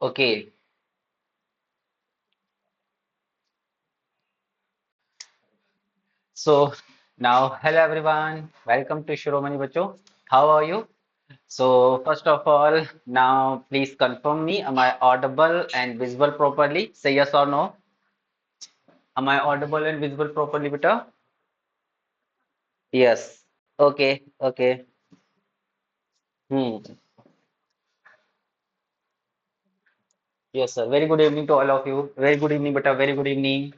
Okay, so now hello everyone, welcome to Shiromani Bacho. How are you? So first of all, now please confirm me, am I audible and visible properly? Say yes or no. Am I audible and visible properly, beta? Yes. Okay, okay. Hmm. Yes, sir. Very good evening to all of you. Very good evening, beta. Very good evening.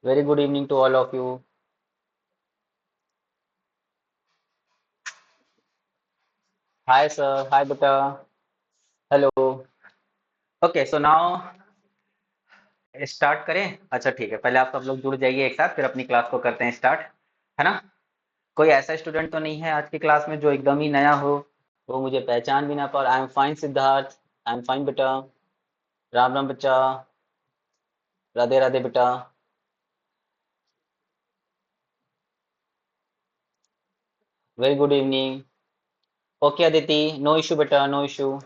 Very good evening to all of you. Hi, sir. Hi, beta. Hello. Okay, so now start करें। अच्छा ठीक है, पहले आप सब लोग जुड़ जाइए एक साथ, फिर अपनी क्लास को करते हैं स्टार्ट, है ना। कोई ऐसा स्टूडेंट तो नहीं है आज की क्लास में जो एकदम ही नया हो, वो मुझे पहचान भी ना पाए। I am fine Siddharth, I am fine बेटा। राम राम बच्चा। राधे राधे बेटा। Very good evening. Okay Aditi, no issue बेटा, नो इशू।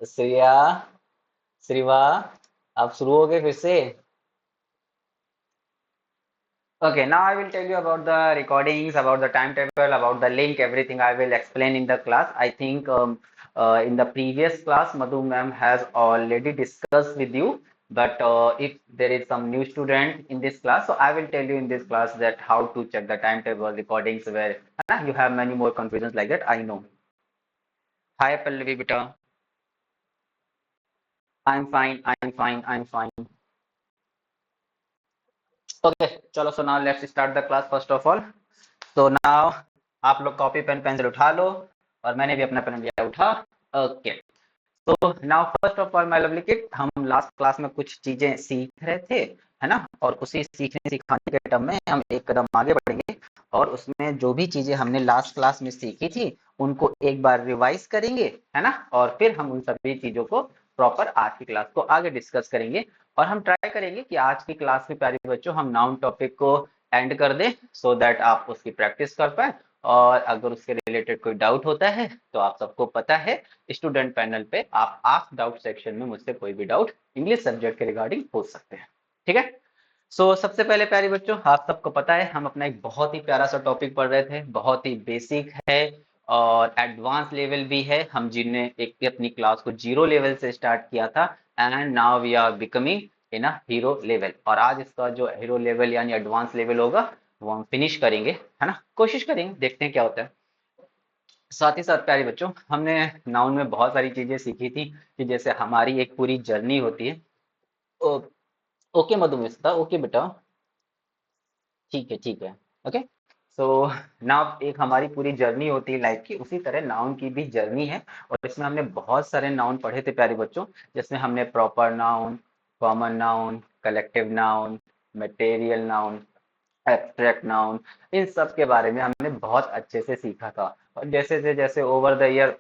श्रेया, श्रीवा, आप शुरू हो गए फिर से। Okay, now I will tell you about the recordings, about the timetable, about the link, everything I will explain in the class. I think in the previous class, Madhu ma'am has already discussed with you, but if there is some new student in this class, so I will tell you in this class that how to check the timetable, recordings, where you have many more confusions like that, I know. Hi Pallavi beta, I'm fine, I'm fine, I'm fine. Okay, चलो so now let's start the class first of all. So now आप लोग copy pen pencil उठा लो, और मैंने भी अपना pen लिया उठा। ओके, तो now first of all my lovely kid, हम लास्ट क्लास में कुछ चीजें सीख रहे थे, है ना। और उसी सीखने सिखाने के टर्म में हम एक कदम आगे बढ़ेंगे, और उसमें जो भी चीजें हमने लास्ट क्लास में सीखी थी उनको एक बार रिवाइज करेंगे, है ना। और फिर हम उन सभी चीजों को प्रॉपर आज की क्लास को आगे डिस्कस करेंगे। और हम ट्राई करेंगे कि आज की क्लास में प्यारे बच्चों हम नाउन टॉपिक को एंड कर दें, सो दैट आप उसकी प्रैक्टिस कर पाए। और अगर उसके रिलेटेड कोई डाउट होता है तो आप सबको पता है, स्टूडेंट पैनल पे आप आस्क डाउट सेक्शन में मुझसे कोई भी डाउट इंग्लिश सब्जेक्ट के रिगार्डिंग पूछ सकते हैं, ठीक है। सबसे पहले प्यारे बच्चों, आप सबको पता है हम अपना एक बहुत ही प्यारा सा टॉपिक पढ़ रहे थे, बहुत ही बेसिक है और एडवांस लेवल भी है। हम जिनने एक अपनी क्लास को जीरो लेवल से स्टार्ट किया था, and now we are becoming in a hero level. और आज इसका जो हीरो लेवल यानी एडवांस लेवल होगा वो हम फिनिश करेंगे, है ना। कोशिश करेंगे, देखते हैं क्या होता है। साथ ही साथ प्यारे बच्चों, हमने नाउन में बहुत सारी चीजें सीखी थी, कि जैसे हमारी एक पूरी जर्नी होती है। ओ, ओके मधुमिता, ओके बेटा, ठीक है ठीक है। ओके, सो नाउ एक हमारी पूरी जर्नी होती है लाइफ की, उसी तरह नाउन की भी जर्नी है। और इसमें हमने बहुत सारे नाउन पढ़े थे प्यारे बच्चों, जिसमें हमने proper noun, common noun, collective noun, material noun, abstract noun, इन सब के बारे में हमने बहुत अच्छे से सीखा था। और जैसे जैसे जैसे ओवर द ईयर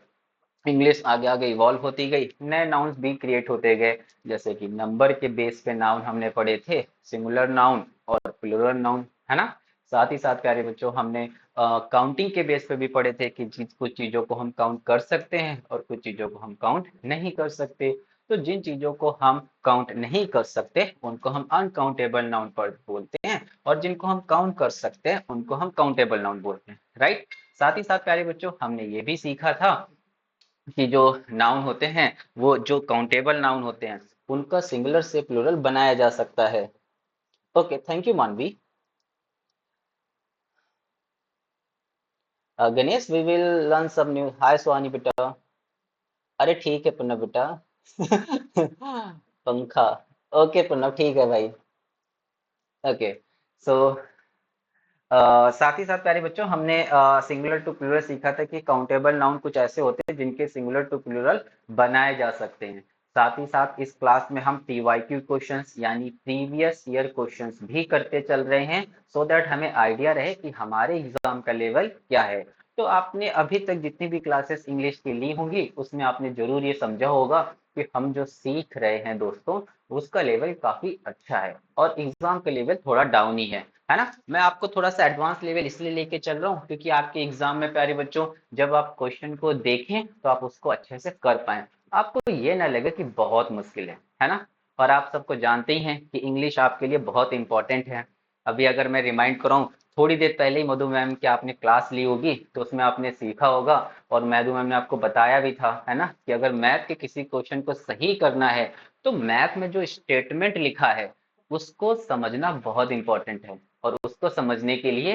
इंग्लिश आगे आगे इवॉल्व होती गई, नए नाउन्स भी क्रिएट होते गए। जैसे कि नंबर के बेस पे नाउन हमने पढ़े थे, सिंगुलर नाउन और प्लूरल नाउन, है ना। साथ ही साथ प्यारे बच्चों, हमने काउंटिंग के बेस पे भी पढ़े थे कि कुछ चीजों को हम काउंट कर सकते हैं और कुछ चीजों को हम काउंट नहीं कर सकते। तो जिन चीजों को हम काउंट नहीं कर सकते उनको हम अनकाउंटेबल नाउन पर बोलते हैं, और जिनको हम काउंट कर सकते हैं उनको हम काउंटेबल नाउन बोलते हैं, राइट। साथ ही साथ प्यारे बच्चों, हमने ये भी सीखा था कि जो नाउन होते हैं, वो जो काउंटेबल नाउन होते हैं उनका सिंगुलर से प्लूरल बनाया जा सकता है। Okay, thank you Manvi. Ganesh, we will learn some new. Hi Suhani बेटा। अरे ठीक है प्रणव बेटा। पंखा। ओके प्रणव, ठीक है भाई। ओके, सो साथ ही साथ प्यारे बच्चों, हमने सिंगुलर टू प्लूरल सीखा था कि काउंटेबल नाउन कुछ ऐसे होते हैं जिनके सिंगुलर टू प्लूरल बनाए जा सकते हैं। साथ ही साथ इस क्लास में हम पीवाईक्यू क्वेश्चंस यानी प्रीवियस ईयर क्वेश्चंस भी करते चल रहे हैं, सो दैट हमें आइडिया रहे कि हमारे एग्जाम का लेवल क्या है। तो आपने अभी तक जितनी भी क्लासेस इंग्लिश की ली होंगी उसमें आपने जरूर ये समझा होगा कि हम जो सीख रहे हैं दोस्तों, उसका लेवल काफी अच्छा है और एग्जाम का लेवल थोड़ा डाउन ही है है ना। मैं आपको थोड़ा सा एडवांस लेवल इसलिए लेके चल रहा हूँ क्योंकि आपके एग्जाम में प्यारे बच्चों जब आप क्वेश्चन को देखें तो आप उसको अच्छे से कर पाए, आपको ये ना लगे कि बहुत मुश्किल है ना। और आप सबको जानते ही हैं कि इंग्लिश आपके लिए बहुत इंपॉर्टेंट है। अभी अगर मैं रिमाइंड कराऊं, थोड़ी देर पहले ही मधु मैम की आपने क्लास ली होगी तो उसमें आपने सीखा होगा और मधु मैम ने आपको बताया भी था, है ना, कि अगर मैथ के किसी क्वेश्चन को सही करना है तो मैथ में जो स्टेटमेंट लिखा है उसको समझना बहुत इंपॉर्टेंट है। और उसको समझने के लिए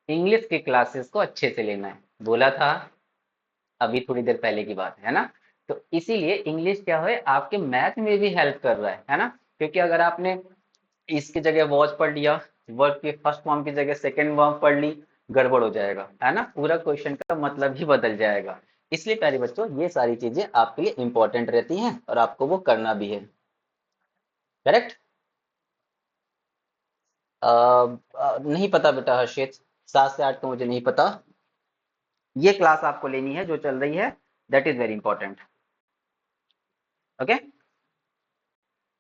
इंग्लिश की क्लासेस को अच्छे से लेना है, बोला था अभी थोड़ी देर पहले की बात है ना। तो इसीलिए इंग्लिश क्या है आपके मैथ में भी हेल्प कर रहा है ना। क्योंकि अगर आपने इसकी जगह वॉच पढ़ लिया, वर्ब की फर्स्ट फॉर्म की जगह सेकंड फॉर्म पढ़ ली, गड़बड़ हो जाएगा, है ना, पूरा क्वेश्चन का मतलब ही बदल जाएगा। इसलिए प्यारे बच्चों ये सारी चीजें आपके लिए इंपॉर्टेंट रहती हैं और आपको वो करना भी है। करेक्ट। नहीं पता बेटा हर्षित, 7 से 8 तो मुझे नहीं पता। ये क्लास आपको लेनी है जो चल रही है, that is very important. Okay,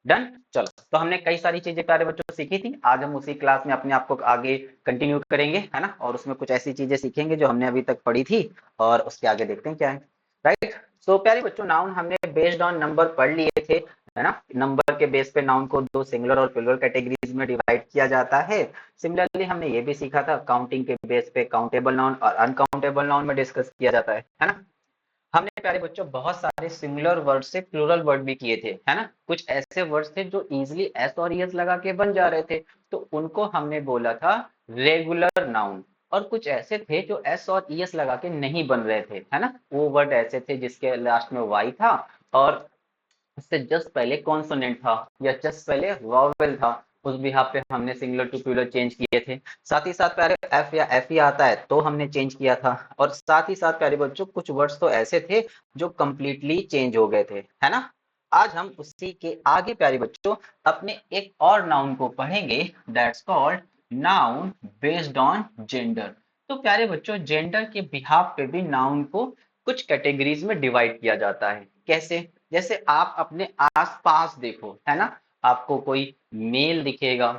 done. चलो, तो हमने कई सारी चीजें प्यारे बच्चों सीखी थी, आज हम उसी क्लास में अपने आप को आगे कंटिन्यू करेंगे, है ना, और उसमें कुछ ऐसी चीजें सीखेंगे जो हमने अभी तक पढ़ी थी और उसके आगे देखते हैं क्या है। राइट। सो प्यारे बच्चों नाउन हमने बेस्ड ऑन नंबर पढ़ लिए थे, है ना। नंबर के बेस पे नाउन को दो सिंगुलर और प्लूरल कैटेगरीज में डिवाइड किया जाता है। सिमिलरली हमने ये भी सीखा था काउंटिंग के बेस पे काउंटेबल नाउन और अनकाउंटेबल नाउन में डिस्कस किया जाता है ना। हमने प्यारे बच्चों बहुत सारे सिंगुलर वर्ड से प्लूरल वर्ड भी किए थे, है ना। कुछ ऐसे वर्ड्स थे जो इजीली एस और ईएस लगा के बन जा रहे थे, तो उनको हमने बोला था रेगुलर नाउन। और कुछ ऐसे थे जो एस और ईएस लगा के नहीं बन रहे थे, है ना, वो वर्ड ऐसे थे जिसके लास्ट में वाई था और उससे जस्ट पहले कॉन्सोनेंट था या जस्ट पहले वॉवेल था, उस बिहाफ पे हमने सिंगुलर टू प्लूरल चेंज किए थे। साथ ही साथ प्यारे एफ या एफ ही आता है तो हमने चेंज किया था। और साथ ही साथ प्यारे बच्चों कुछ वर्ड्स तो ऐसे थे जो कंप्लीटली चेंज हो गए थे, है ना। आज हम उसी के आगे प्यारे बच्चों अपने एक और नाउन को पढ़ेंगे, that's called noun based on gender. तो प्यारे बच्चों जेंडर के बिहाफ पे भी नाउन को कुछ कैटेगरीज में डिवाइड किया जाता है। कैसे? जैसे आप अपने आसपास देखो, है ना, आपको कोई मेल दिखेगा,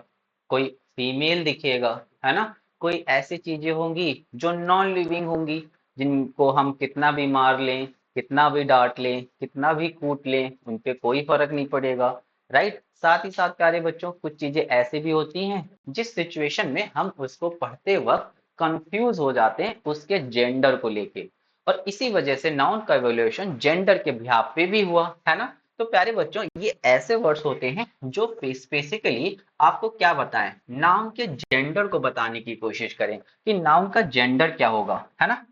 कोई फीमेल दिखेगा, है ना, कोई ऐसी चीजें होंगी जो नॉन लिविंग होंगी, जिनको हम कितना भी मार लें, कितना भी डांट लें, कितना भी कूट लें, उन पे कोई फर्क नहीं पड़ेगा। राइट। साथ ही साथ प्यारे बच्चों कुछ चीजें ऐसी भी होती हैं जिस सिचुएशन में हम उसको पढ़ते वक्त कंफ्यूज हो जाते हैं उसके जेंडर को लेके, और इसी वजह से नाउन का इवोल्यूशन जेंडर के बिहाफ पे भी हुआ, है ना। तो प्यारे बच्चों ये ऐसे वर्ड्स होते हैं जो स्पेसिफिकली आपको क्या बताएं, नाउन के जेंडर को बताने की कोशिश करें कि नाउन का जेंडर क्या होगा, है ना।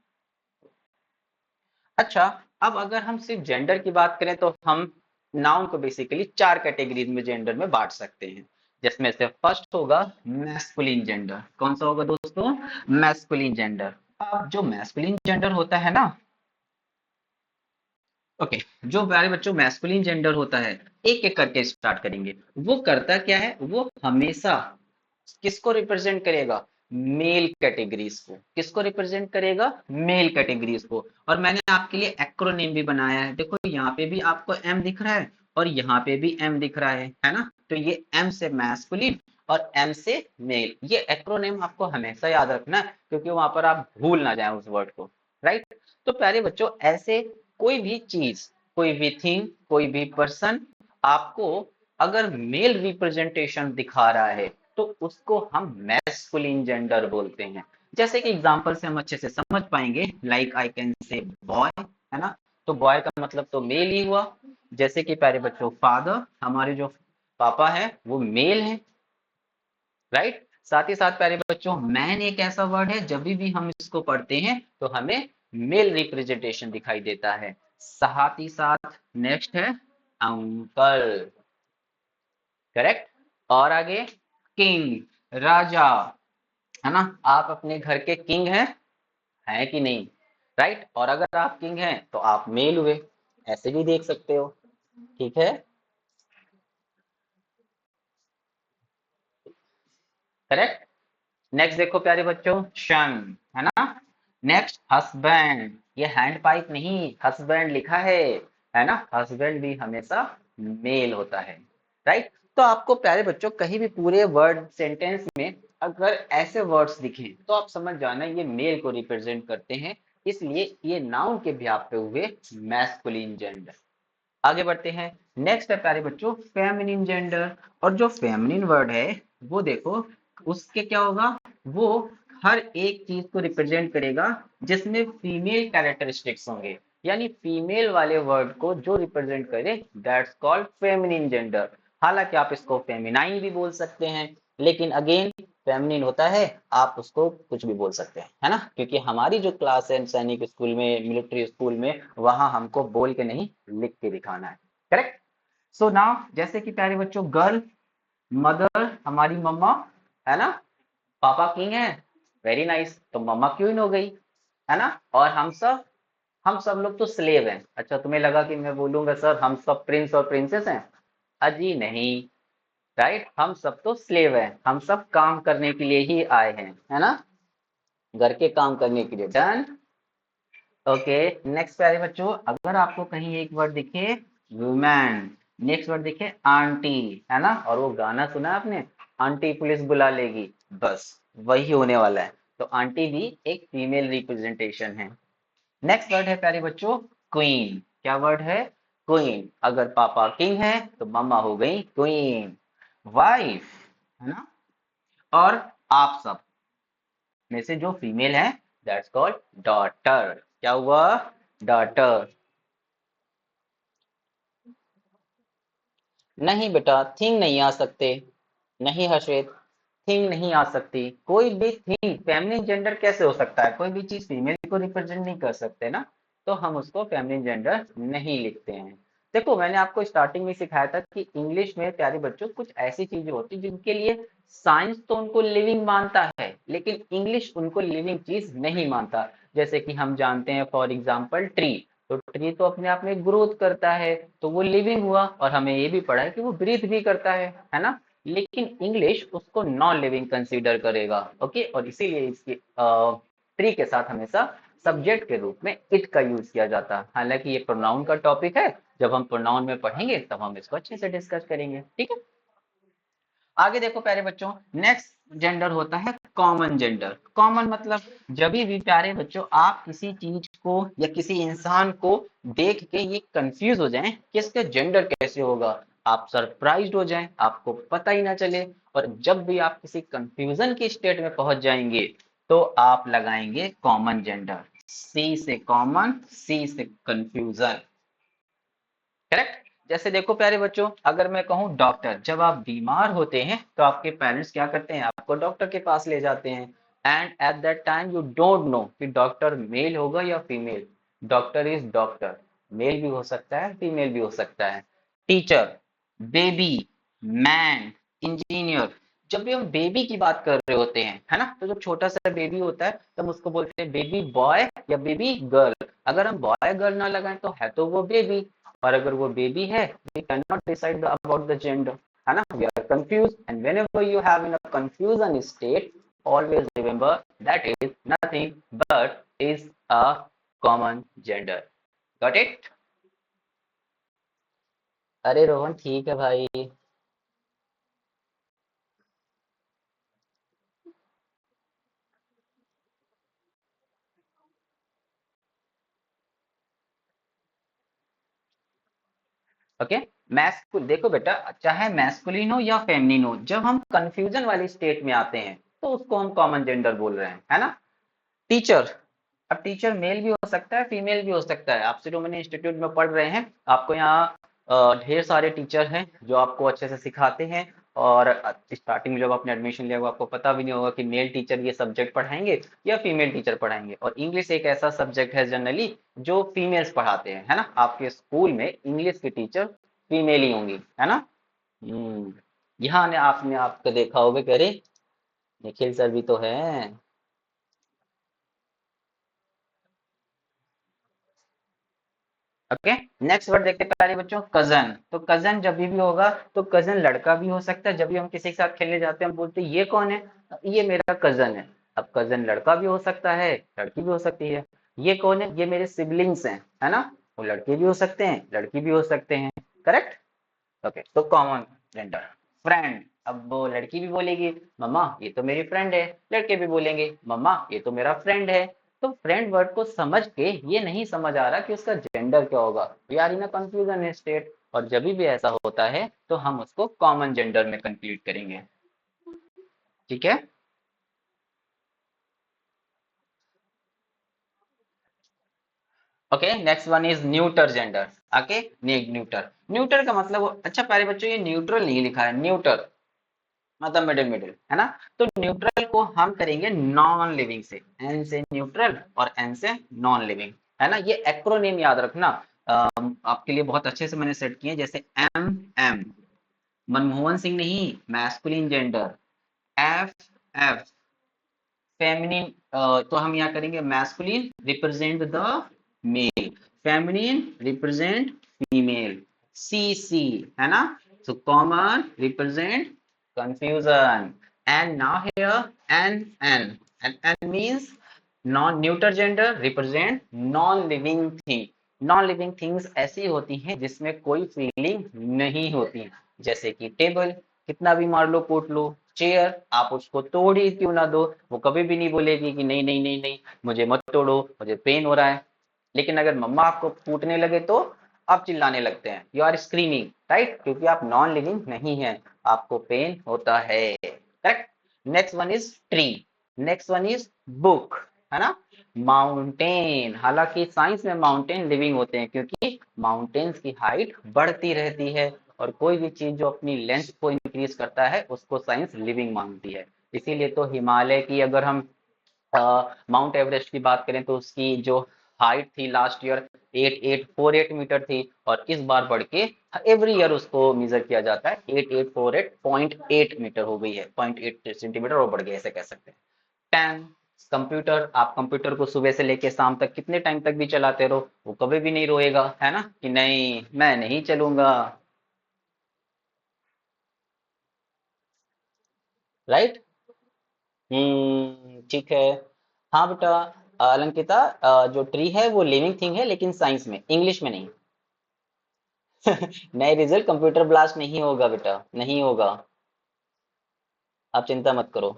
अच्छा, अब अगर हम सिर्फ जेंडर की बात करें तो हम नाउन को बेसिकली 4 कैटेगरीज में जेंडर में बांट सकते हैं, जिसमें से फर्स्ट होगा मैस्कुलिन जेंडर। कौन सा होगा दोस्तों? Masculine gender. अब जो मैस्कुलिन जेंडर होता है ना, ओके, जो प्यारे बच्चों मैस्कुलिन जेंडर होता है, एक एक करके स्टार्ट करेंगे। वो करता क्या है, वो हमेशा किसको रिप्रेजेंट करेगा? मेल कैटेगरीज को। किसको रिप्रेजेंट करेगा? मेल कैटेगरीज को। और मैंने आपके लिए एक्रोनिम भी बनाया है, देखो यहाँ पे भी आपको एम दिख रहा है और यहाँ पे भी एम दिख रहा है ना। तो ये एम से मैस्कुलिन और एम से मेल, ये एक्रोनिम आपको हमेशा याद रखना है क्योंकि वहां पर आप भूल ना जाए उस वर्ड को। राइट। तो प्यारे बच्चों ऐसे कोई भी चीज, कोई भी थिंग, कोई भी पर्सन आपको अगर मेल रिप्रेजेंटेशन दिखा रहा है तो उसको हम मैस्कुलिन जेंडर बोलते हैं। जैसे कि एग्जांपल से हम अच्छे से समझ पाएंगे, like I can say boy, है ना, तो बॉय का मतलब तो मेल ही हुआ। जैसे कि प्यारे बच्चों फादर, हमारे जो पापा है वो मेल है। राइट। साथ ही साथ प्यारे बच्चों मैन एक ऐसा वर्ड है जब भी हम इसको पढ़ते हैं तो हमें मेल रिप्रेजेंटेशन दिखाई देता है। साथ ही साथ नेक्स्ट है अंकल। करेक्ट। और आगे किंग, राजा, है ना, आप अपने घर के किंग हैं कि नहीं? राइट। और अगर आप किंग हैं तो आप मेल हुए, ऐसे भी देख सकते हो। ठीक है। करेक्ट। नेक्स्ट देखो प्यारे बच्चों शन, है ना। नेक्स्ट हस्बैंड, ये हैंड पाइप नहीं, हस्बैंड लिखा है ना, हस्बैंड भी हमेशा मेल होता है। राइट। तो आपको प्यारे बच्चों कहीं भी पूरे वर्ड सेंटेंस में अगर ऐसे वर्ड्स दिखें तो आप समझ जाना ये मेल को रिप्रेजेंट करते हैं, इसलिए ये नाउन के बिहाफ पे हुए मैस्कुलिन जेंडर। आगे बढ़ते हैं। नेक्स्ट है प्यारे बच्चों फेमिनिन जेंडर। और जो फेमिनिन वर्ड है वो देखो उसके क्या होगा, वो हर एक चीज को रिप्रेजेंट करेगा जिसमें फीमेल कैरेक्टरिस्टिक्स होंगे, यानी फीमेल वाले वर्ड को जो रिप्रेजेंट करे दैट्स कॉल्ड फेमिनिन जेंडर। हालांकि आप इसको फेमिनाइन भी बोल सकते हैं, लेकिन अगेन फेमिनिन होता है, आप उसको कुछ भी बोल सकते हैं, है ना, क्योंकि हमारी जो क्लास है सैनिक स्कूल में, मिलिट्री स्कूल में, वहां हमको बोल के नहीं लिख के दिखाना है। करेक्ट। सो नाउ जैसे कि प्यारे बच्चों गर्ल, मदर हमारी मम्मा, है ना, पापा किंग है, वेरी नाइस, तो मम्मा क्वीन हो गई, है ना। और हम सब लोग तो स्लेव हैं। अच्छा तुम्हें लगा कि मैं बोलूंगा सर हम सब प्रिंस और प्रिंसेस हैं, अजी नहीं, राइट, हम सब तो स्लेव हैं, हम सब काम करने के लिए ही आए हैं, है ना, घर के काम करने के लिए। डन। ओके। नेक्स्ट प्यारे बच्चों अगर आपको कहीं एक वर्ड दिखे वुमेन, नेक्स्ट वर्ड दिखे आंटी, है ना, और वो गाना सुना है आपने, आंटी पुलिस बुला लेगी, बस वही होने वाला है। तो आंटी भी एक फीमेल रिप्रेजेंटेशन है। नेक्स्ट वर्ड है प्यारे बच्चों क्वीन। क्या वर्ड है, क्वीन। अगर पापा किंग है तो मम्मा हो गई क्वीन। वाइफ, है ना, और आप सब में से जो फीमेल है दैट्स कॉल्ड डॉटर। क्या हुआ, डॉटर। नहीं बेटा थिंग नहीं आ सकते, नहीं हर्षित, थिंग नहीं आ सकती, कोई भी थिंग फेमिनिन जेंडर कैसे हो सकता है, कोई भी चीज फीमेल को रिप्रेजेंट नहीं कर सकते ना, तो हम उसको फेमिनिन जेंडर नहीं लिखते हैं। देखो मैंने आपको स्टार्टिंग में सिखाया था कि इंग्लिश में प्यारे बच्चों कुछ ऐसी चीजें होती जिनके लिए साइंस तो उनको लिविंग मानता है, लेकिन इंग्लिश उनको लिविंग चीज नहीं मानता। जैसे कि हम जानते हैं फॉर एग्जाम्पल ट्री, तो ट्री तो अपने आप में ग्रोथ करता है, तो वो लिविंग हुआ, और हमें ये भी पढ़ा है कि वो ब्रीथ भी करता है ना। लेकिन इंग्लिश उसको नॉन लिविंग कंसीडर करेगा। ओके, और इसीलिए इसकी ट्री के साथ हमेशा सब्जेक्ट के रूप में इट का यूज किया जाता है। हालांकि ये प्रोनाउन का टॉपिक है, जब हम प्रोनाउन में पढ़ेंगे तब हम इसको अच्छे से डिस्कस करेंगे, ठीक है। आगे देखो प्यारे बच्चों नेक्स्ट जेंडर होता है कॉमन जेंडर। कॉमन मतलब जब भी प्यारे बच्चों आप किसी चीज को या किसी इंसान को देख के ये कंफ्यूज हो जाएं कि इसका जेंडर कैसे होगा, आप सरप्राइज्ड हो जाएं, आपको पता ही ना चले, और जब भी आप किसी कंफ्यूजन की स्टेट में पहुंच जाएंगे तो आप लगाएंगे कॉमन जेंडर। सी से कॉमन, सी से कंफ्यूजन। करेक्ट। जैसे देखो प्यारे बच्चों अगर मैं कहूँ डॉक्टर, जब आप बीमार होते हैं तो आपके पेरेंट्स क्या करते हैं, आपको डॉक्टर के पास ले जाते हैं, and at that time you don't know कि डॉक्टर मेल होगा या female. Doctor is doctor, male भी हो सकता है फीमेल भी हो सकता है। Teacher, baby, man, engineer. जब भी हम बेबी की बात कर रहे होते हैं, है ना, तो जब छोटा सा बेबी होता है तो हम उसको बोलते हैं बेबी बॉय या बेबी गर्ल। अगर हम बॉय गर्ल ना लगाएं तो है तो वो बेबी, और अगर वो बेबी है we cannot decide about the gender, है ना, we are confused, and whenever you have in a confusion state always remember that is nothing but is a common gender. Got it? अरे रोहन ठीक है भाई। ओके। मैस्कुल देखो बेटा चाहे मैस्कुलिन हो या फेमिनिन हो, जब हम कंफ्यूजन वाली स्टेट में आते हैं तो उसको हम कॉमन जेंडर बोल रहे हैं, है ना। टीचर, अब टीचर मेल भी हो सकता है फीमेल भी हो सकता है। आप शिरोमणि इंस्टीट्यूट में पढ़ रहे हैं, आपको यहाँ ढेर सारे टीचर हैं जो आपको अच्छे से सिखाते हैं, और स्टार्टिंग में जब आपने एडमिशन लिया होगा आपको पता भी नहीं होगा कि मेल टीचर ये सब्जेक्ट पढ़ाएंगे या फीमेल टीचर पढ़ाएंगे। और इंग्लिश एक ऐसा सब्जेक्ट है जनरली जो फीमेल्स पढ़ाते हैं, है ना, आपके स्कूल में इंग्लिश की टीचर फीमेल ही होंगी, है ना। हम्म। यहाँ ने आपने आपको देखा होगा कि अरे निखिल सर भी तो है। ओके। नेक्स्ट वर्ड देखते हैं प्यारे बच्चों कजन। तो कजन जब भी होगा तो कजन लड़का भी हो सकता है, जब भी हम किसी के साथ खेलने जाते हैं हम बोलते हैं ये कौन है, ये मेरा कजन है। अब कजन लड़का भी हो सकता है लड़की भी हो सकती है। ये कौन है, ये मेरे सिबलिंग्स हैं, है ना, वो लड़के भी हो सकते हैं लड़की भी हो सकते हैं। करेक्ट। ओके, तो कॉमन जेंडर। फ्रेंड, अब वो लड़की भी बोलेगी मम्मा ये तो मेरी फ्रेंड है, लड़के भी बोलेंगे मम्मा ये तो मेरा फ्रेंड है। तो फ्रेंड वर्ड को समझ के ये नहीं समझ आ रहा कि उसका जेंडर क्या होगा, we are in a confusion state. और जब भी ऐसा होता है तो हम उसको कॉमन जेंडर में कंक्लूड करेंगे। ठीक है। Okay, next one is neuter gender. Okay, neuter, neuter का मतलब, अच्छा प्यारे बच्चों ये न्यूट्रल नहीं लिखा है, न्यूटर मतलब मिडिल मिडिल है ना। तो न्यूट्रल को हम करेंगे नॉन लिविंग से, एन से न्यूट्रल और एन से नॉन लिविंग, है ना। ये एक्रोनेम याद रखना, आपके लिए बहुत अच्छे से मैंने सेट किए हैं, जैसे एम एम मनमोहन सिंह नहीं, masculine gender. F F feminine, तो हम यहाँ करेंगे masculine represent the male, feminine represent female. See see है ना, so common represent confusion, and now here n and means non neuter gender represent non living thing। Non living things ऐसी होती हैं जिसमें कोई फीलिंग नहीं होती, जैसे कि टेबल, कितना भी मार लो कूट लो। चेयर, आप उसको तोड़ ही क्यों ना दो, वो कभी भी नहीं बोलेगी कि नहीं नहीं नहीं नहीं मुझे मत तोड़ो, मुझे पेन हो रहा है। लेकिन अगर मम्मा आपको कूटने लगे तो आप चिल्लाने लगते हैं, यू आर स्क्रीमिंग, राइट, क्योंकि आप नॉन लिविंग नहीं हैं, आपको पेन होता है। Correct. Next one is tree, next one is book, है ना। माउंटेन, हालांकि साइंस में माउंटेन लिविंग होते हैं क्योंकि माउंटेन्स की हाइट बढ़ती रहती है, और कोई भी चीज जो अपनी लेंथ को इंक्रीज करता है उसको साइंस लिविंग मानती है। इसीलिए तो हिमालय की अगर हम माउंट एवरेस्ट की बात करें तो उसकी जो हाइट थी लास्ट ईयर 8848 मीटर थी, और इस बार बढ़ के एवरी ईयर उसको मेजर किया जाता है, 8848.8 मीटर हो गई है, 0.8 सेंटीमीटर और बढ़ गया, ऐसे कह सकते हैं। टेन, कंप्यूटर, आप कंप्यूटर को सुबह से लेके शाम तक कितने टाइम तक भी चलाते रहो, वो कभी भी नहीं रोएगा, है ना, कि नहीं मैं नहीं चलूंगा। राइट। ठीक है। हाँ बेटा, अलंकिता, जो ट्री है वो लिविंग थिंग है, लेकिन साइंस में, इंग्लिश में नहीं। नए रिजल्ट कंप्यूटर ब्लास्ट नहीं होगा बेटा, नहीं होगा, आप चिंता मत करो।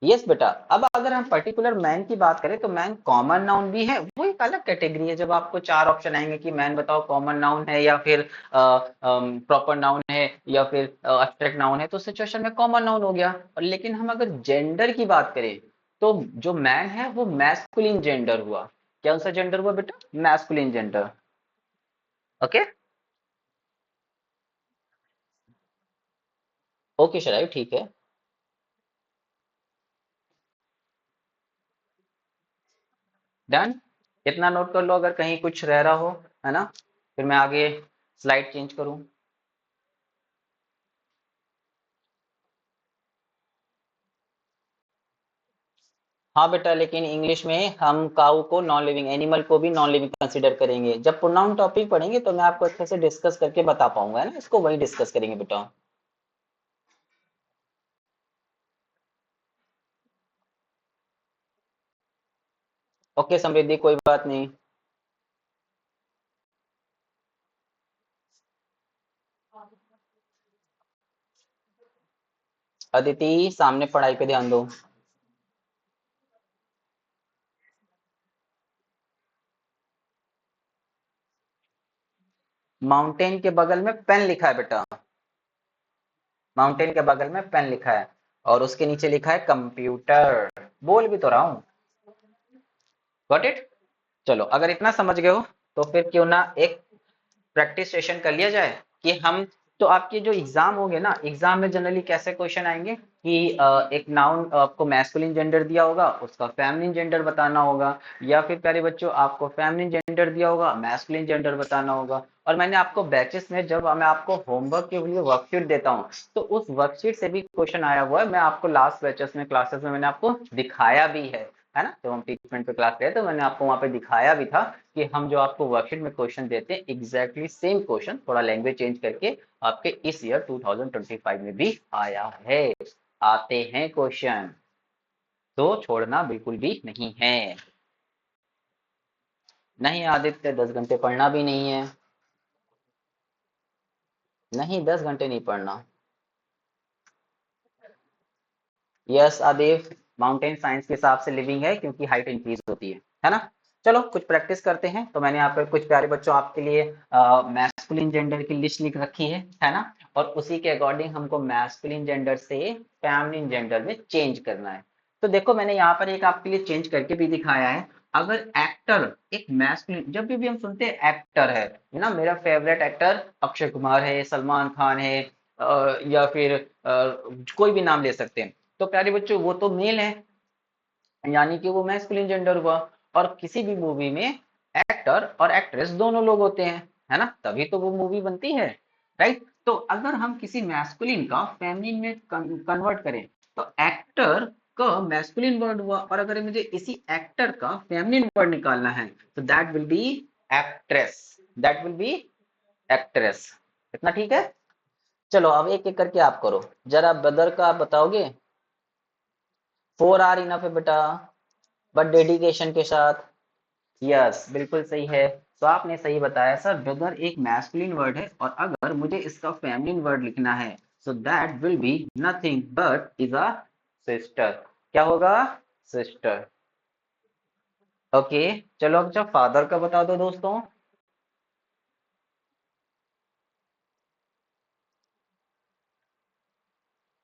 यस बेटा। अब अगर हम पर्टिकुलर मैन की बात करें तो मैन कॉमन नाउन भी है, वो एक अलग कैटेगरी है। जब आपको चार ऑप्शन आएंगे कि मैन बताओ कॉमन नाउन है या फिर प्रॉपर नाउन है या फिर एब्स्ट्रैक्ट नाउन है, तो सिचुएशन में कॉमन नाउन हो गया। और लेकिन हम अगर जेंडर की बात करें तो जो मैन है वो मैस्कुलिन जेंडर हुआ। कौन सा जेंडर हुआ बेटा? Masculine gender. ओके। ओके शराय, ठीक है। डन। इतना नोट कर लो, अगर कहीं कुछ रह रहा हो, है ना, फिर मैं आगे स्लाइड चेंज करूं। हाँ बेटा, लेकिन इंग्लिश में हम काऊ को नॉन लिविंग, एनिमल को भी नॉन लिविंग कंसीडर करेंगे। जब प्रोनाउन टॉपिक पढ़ेंगे तो मैं आपको अच्छे से डिस्कस करके बता पाऊंगा, है ना, इसको वही डिस्कस करेंगे बेटा। ओके समृद्धि, कोई बात नहीं। अदिति, सामने पढ़ाई पे ध्यान दो। माउंटेन के बगल में पेन लिखा है बेटा, माउंटेन के बगल में पेन लिखा है, और उसके नीचे लिखा है कंप्यूटर। बोल भी तो रहा हूँ। Got it. चलो, अगर इतना समझ गए हो तो फिर क्यों ना एक प्रैक्टिस सेशन कर लिया जाए कि हम, तो आपके जो एग्जाम होंगे ना, एग्जाम में जनरली कैसे क्वेश्चन आएंगे कि एक नाउन आपको मैस्कुलिन जेंडर दिया होगा, उसका फेमिनिन जेंडर बताना होगा, या फिर प्यारे बच्चों आपको फेमिनिन जेंडर दिया होगा, मैस्कुलिन जेंडर बताना होगा। और मैंने आपको बैचेस में, जब मैं आपको होमवर्क के लिए वर्कशीट देता हूँ तो उस वर्कशीट से भी क्वेश्चन आया हुआ है, मैं आपको लास्ट बैचेस में क्लासेस में मैंने आपको दिखाया भी है ना। जब हम टीचमेंट पे क्लास गए तो मैंने आपको वहां पे दिखाया भी था कि हम जो आपको वर्कशीट में क्वेश्चन देते हैं एग्जैक्टली सेम क्वेश्चन, थोड़ा लैंग्वेज चेंज करके आपके इस ईयर 2025 में भी आया है, आते हैं क्वेश्चन, तो छोड़ना बिल्कुल भी नहीं है। नहीं आदित्य, 10 घंटे पढ़ना भी नहीं है। नहीं, 10 घंटे नहीं पढ़ना। यस आदिफ, माउंटेन साइंस के हिसाब से लिविंग है क्योंकि हाइट इंक्रीज होती है ना। चलो कुछ प्रैक्टिस करते हैं। तो मैंने यहाँ पर कुछ प्यारे बच्चों आपके लिए मैस्कुलिन जेंडर की लिस्ट लिख रखी है ना। और उसी के अकॉर्डिंग हमको मैस्कुलिन जेंडर से फेमिनिन जेंडर में चेंज करना है। तो देखो मैंने यहाँ पर एक आपके लिए चेंज करके भी दिखाया है। अगर एक्टर एक मैस्कुलिन, जब भी हम सुनते हैं एक्टर है ना, मेरा फेवरेट एक्टर अक्षय कुमार है, सलमान खान है, या फिर कोई भी नाम ले सकते हैं। तो प्यारे बच्चों वो तो मेल है, यानी कि वो मैस्कुलिन जेंडर हुआ। और किसी भी मूवी में एक्टर और एक्ट्रेस दोनों लोग होते हैं, है ना, तभी तो वो मूवी बनती है। राइट। तो अगर हम किसी मैस्कुलिन का फेमिनिन में कन्वर्ट करें तो एक्टर का मैस्कुलिन वर्ड हुआ, और अगर मुझे इसी एक्टर का फेमिनिन वर्ड निकालना है तो that will be actress. That will be actress. इतना ठीक है। चलो अब एक एक करके आप करो। जरा ब्रदर का आप बताओगे। 4 आर इनफ है बेटा, बट डेडिकेशन के साथ। यस बिल्कुल सही है। तो आपने सही बताया सर, ब्रदर एक मैस्कुलिन वर्ड है, और अगर मुझे इसका फेमिनिन वर्ड लिखना है so that will be nothing but is a sister. क्या होगा? सिस्टर। ओके। चलो अब जब फादर का बता दो दोस्तों।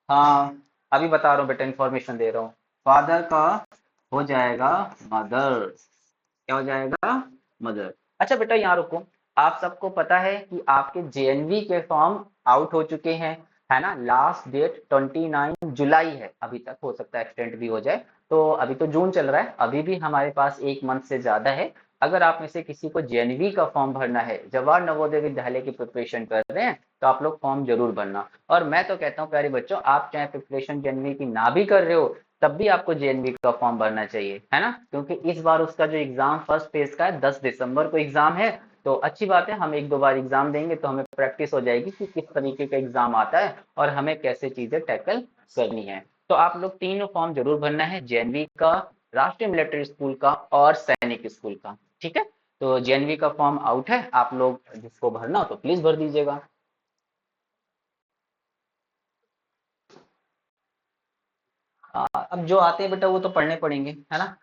हाँ, अभी बता रहा हूँ बेटा, इंफॉर्मेशन दे रहा हूँ। फादर का हो जाएगा मदर। क्या हो जाएगा? मदर। अच्छा बेटा यहाँ रुको। आप सबको पता है कि आपके जेएनवी के फॉर्म आउट हो चुके हैं, है ना। लास्ट डेट 29 जुलाई है, अभी तक हो सकता है एक्सटेंड भी हो जाए। तो अभी तो जून चल रहा है, अभी भी हमारे पास एक मंथ से ज्यादा है। अगर आप में से किसी को जेएनवी का फॉर्म भरना है, जवाहर नवोदय विद्यालय की प्रिपरेशन कर रहे हैं, तो आप लोग फॉर्म जरूर भरना। और मैं तो कहता हूँ प्यारे बच्चों, आप चाहे प्रिपरेशन जेएनवी की ना भी कर रहे हो तब भी आपको जेएनवी का फॉर्म भरना चाहिए, है ना, क्योंकि इस बार उसका जो एग्जाम फर्स्ट फेज का है 10 दिसंबर को एग्जाम है। तो अच्छी बात है, हम एक दो बार एग्जाम देंगे तो हमें प्रैक्टिस हो जाएगी कि किस तरीके का एग्जाम आता है और हमें कैसे चीजें टैकल करनी है। तो आप लोग तीनों फॉर्म जरूर भरना है, जेएनवी का, राष्ट्रीय मिलिट्री स्कूल का और सैनिक स्कूल का। ठीक है। तो जेएनवी का फॉर्म आउट है, आप लोग जिसको भरना हो तो प्लीज भर दीजिएगा। अब जो आते हैं बेटा वो तो पढ़ने पड़ेंगे, है ना।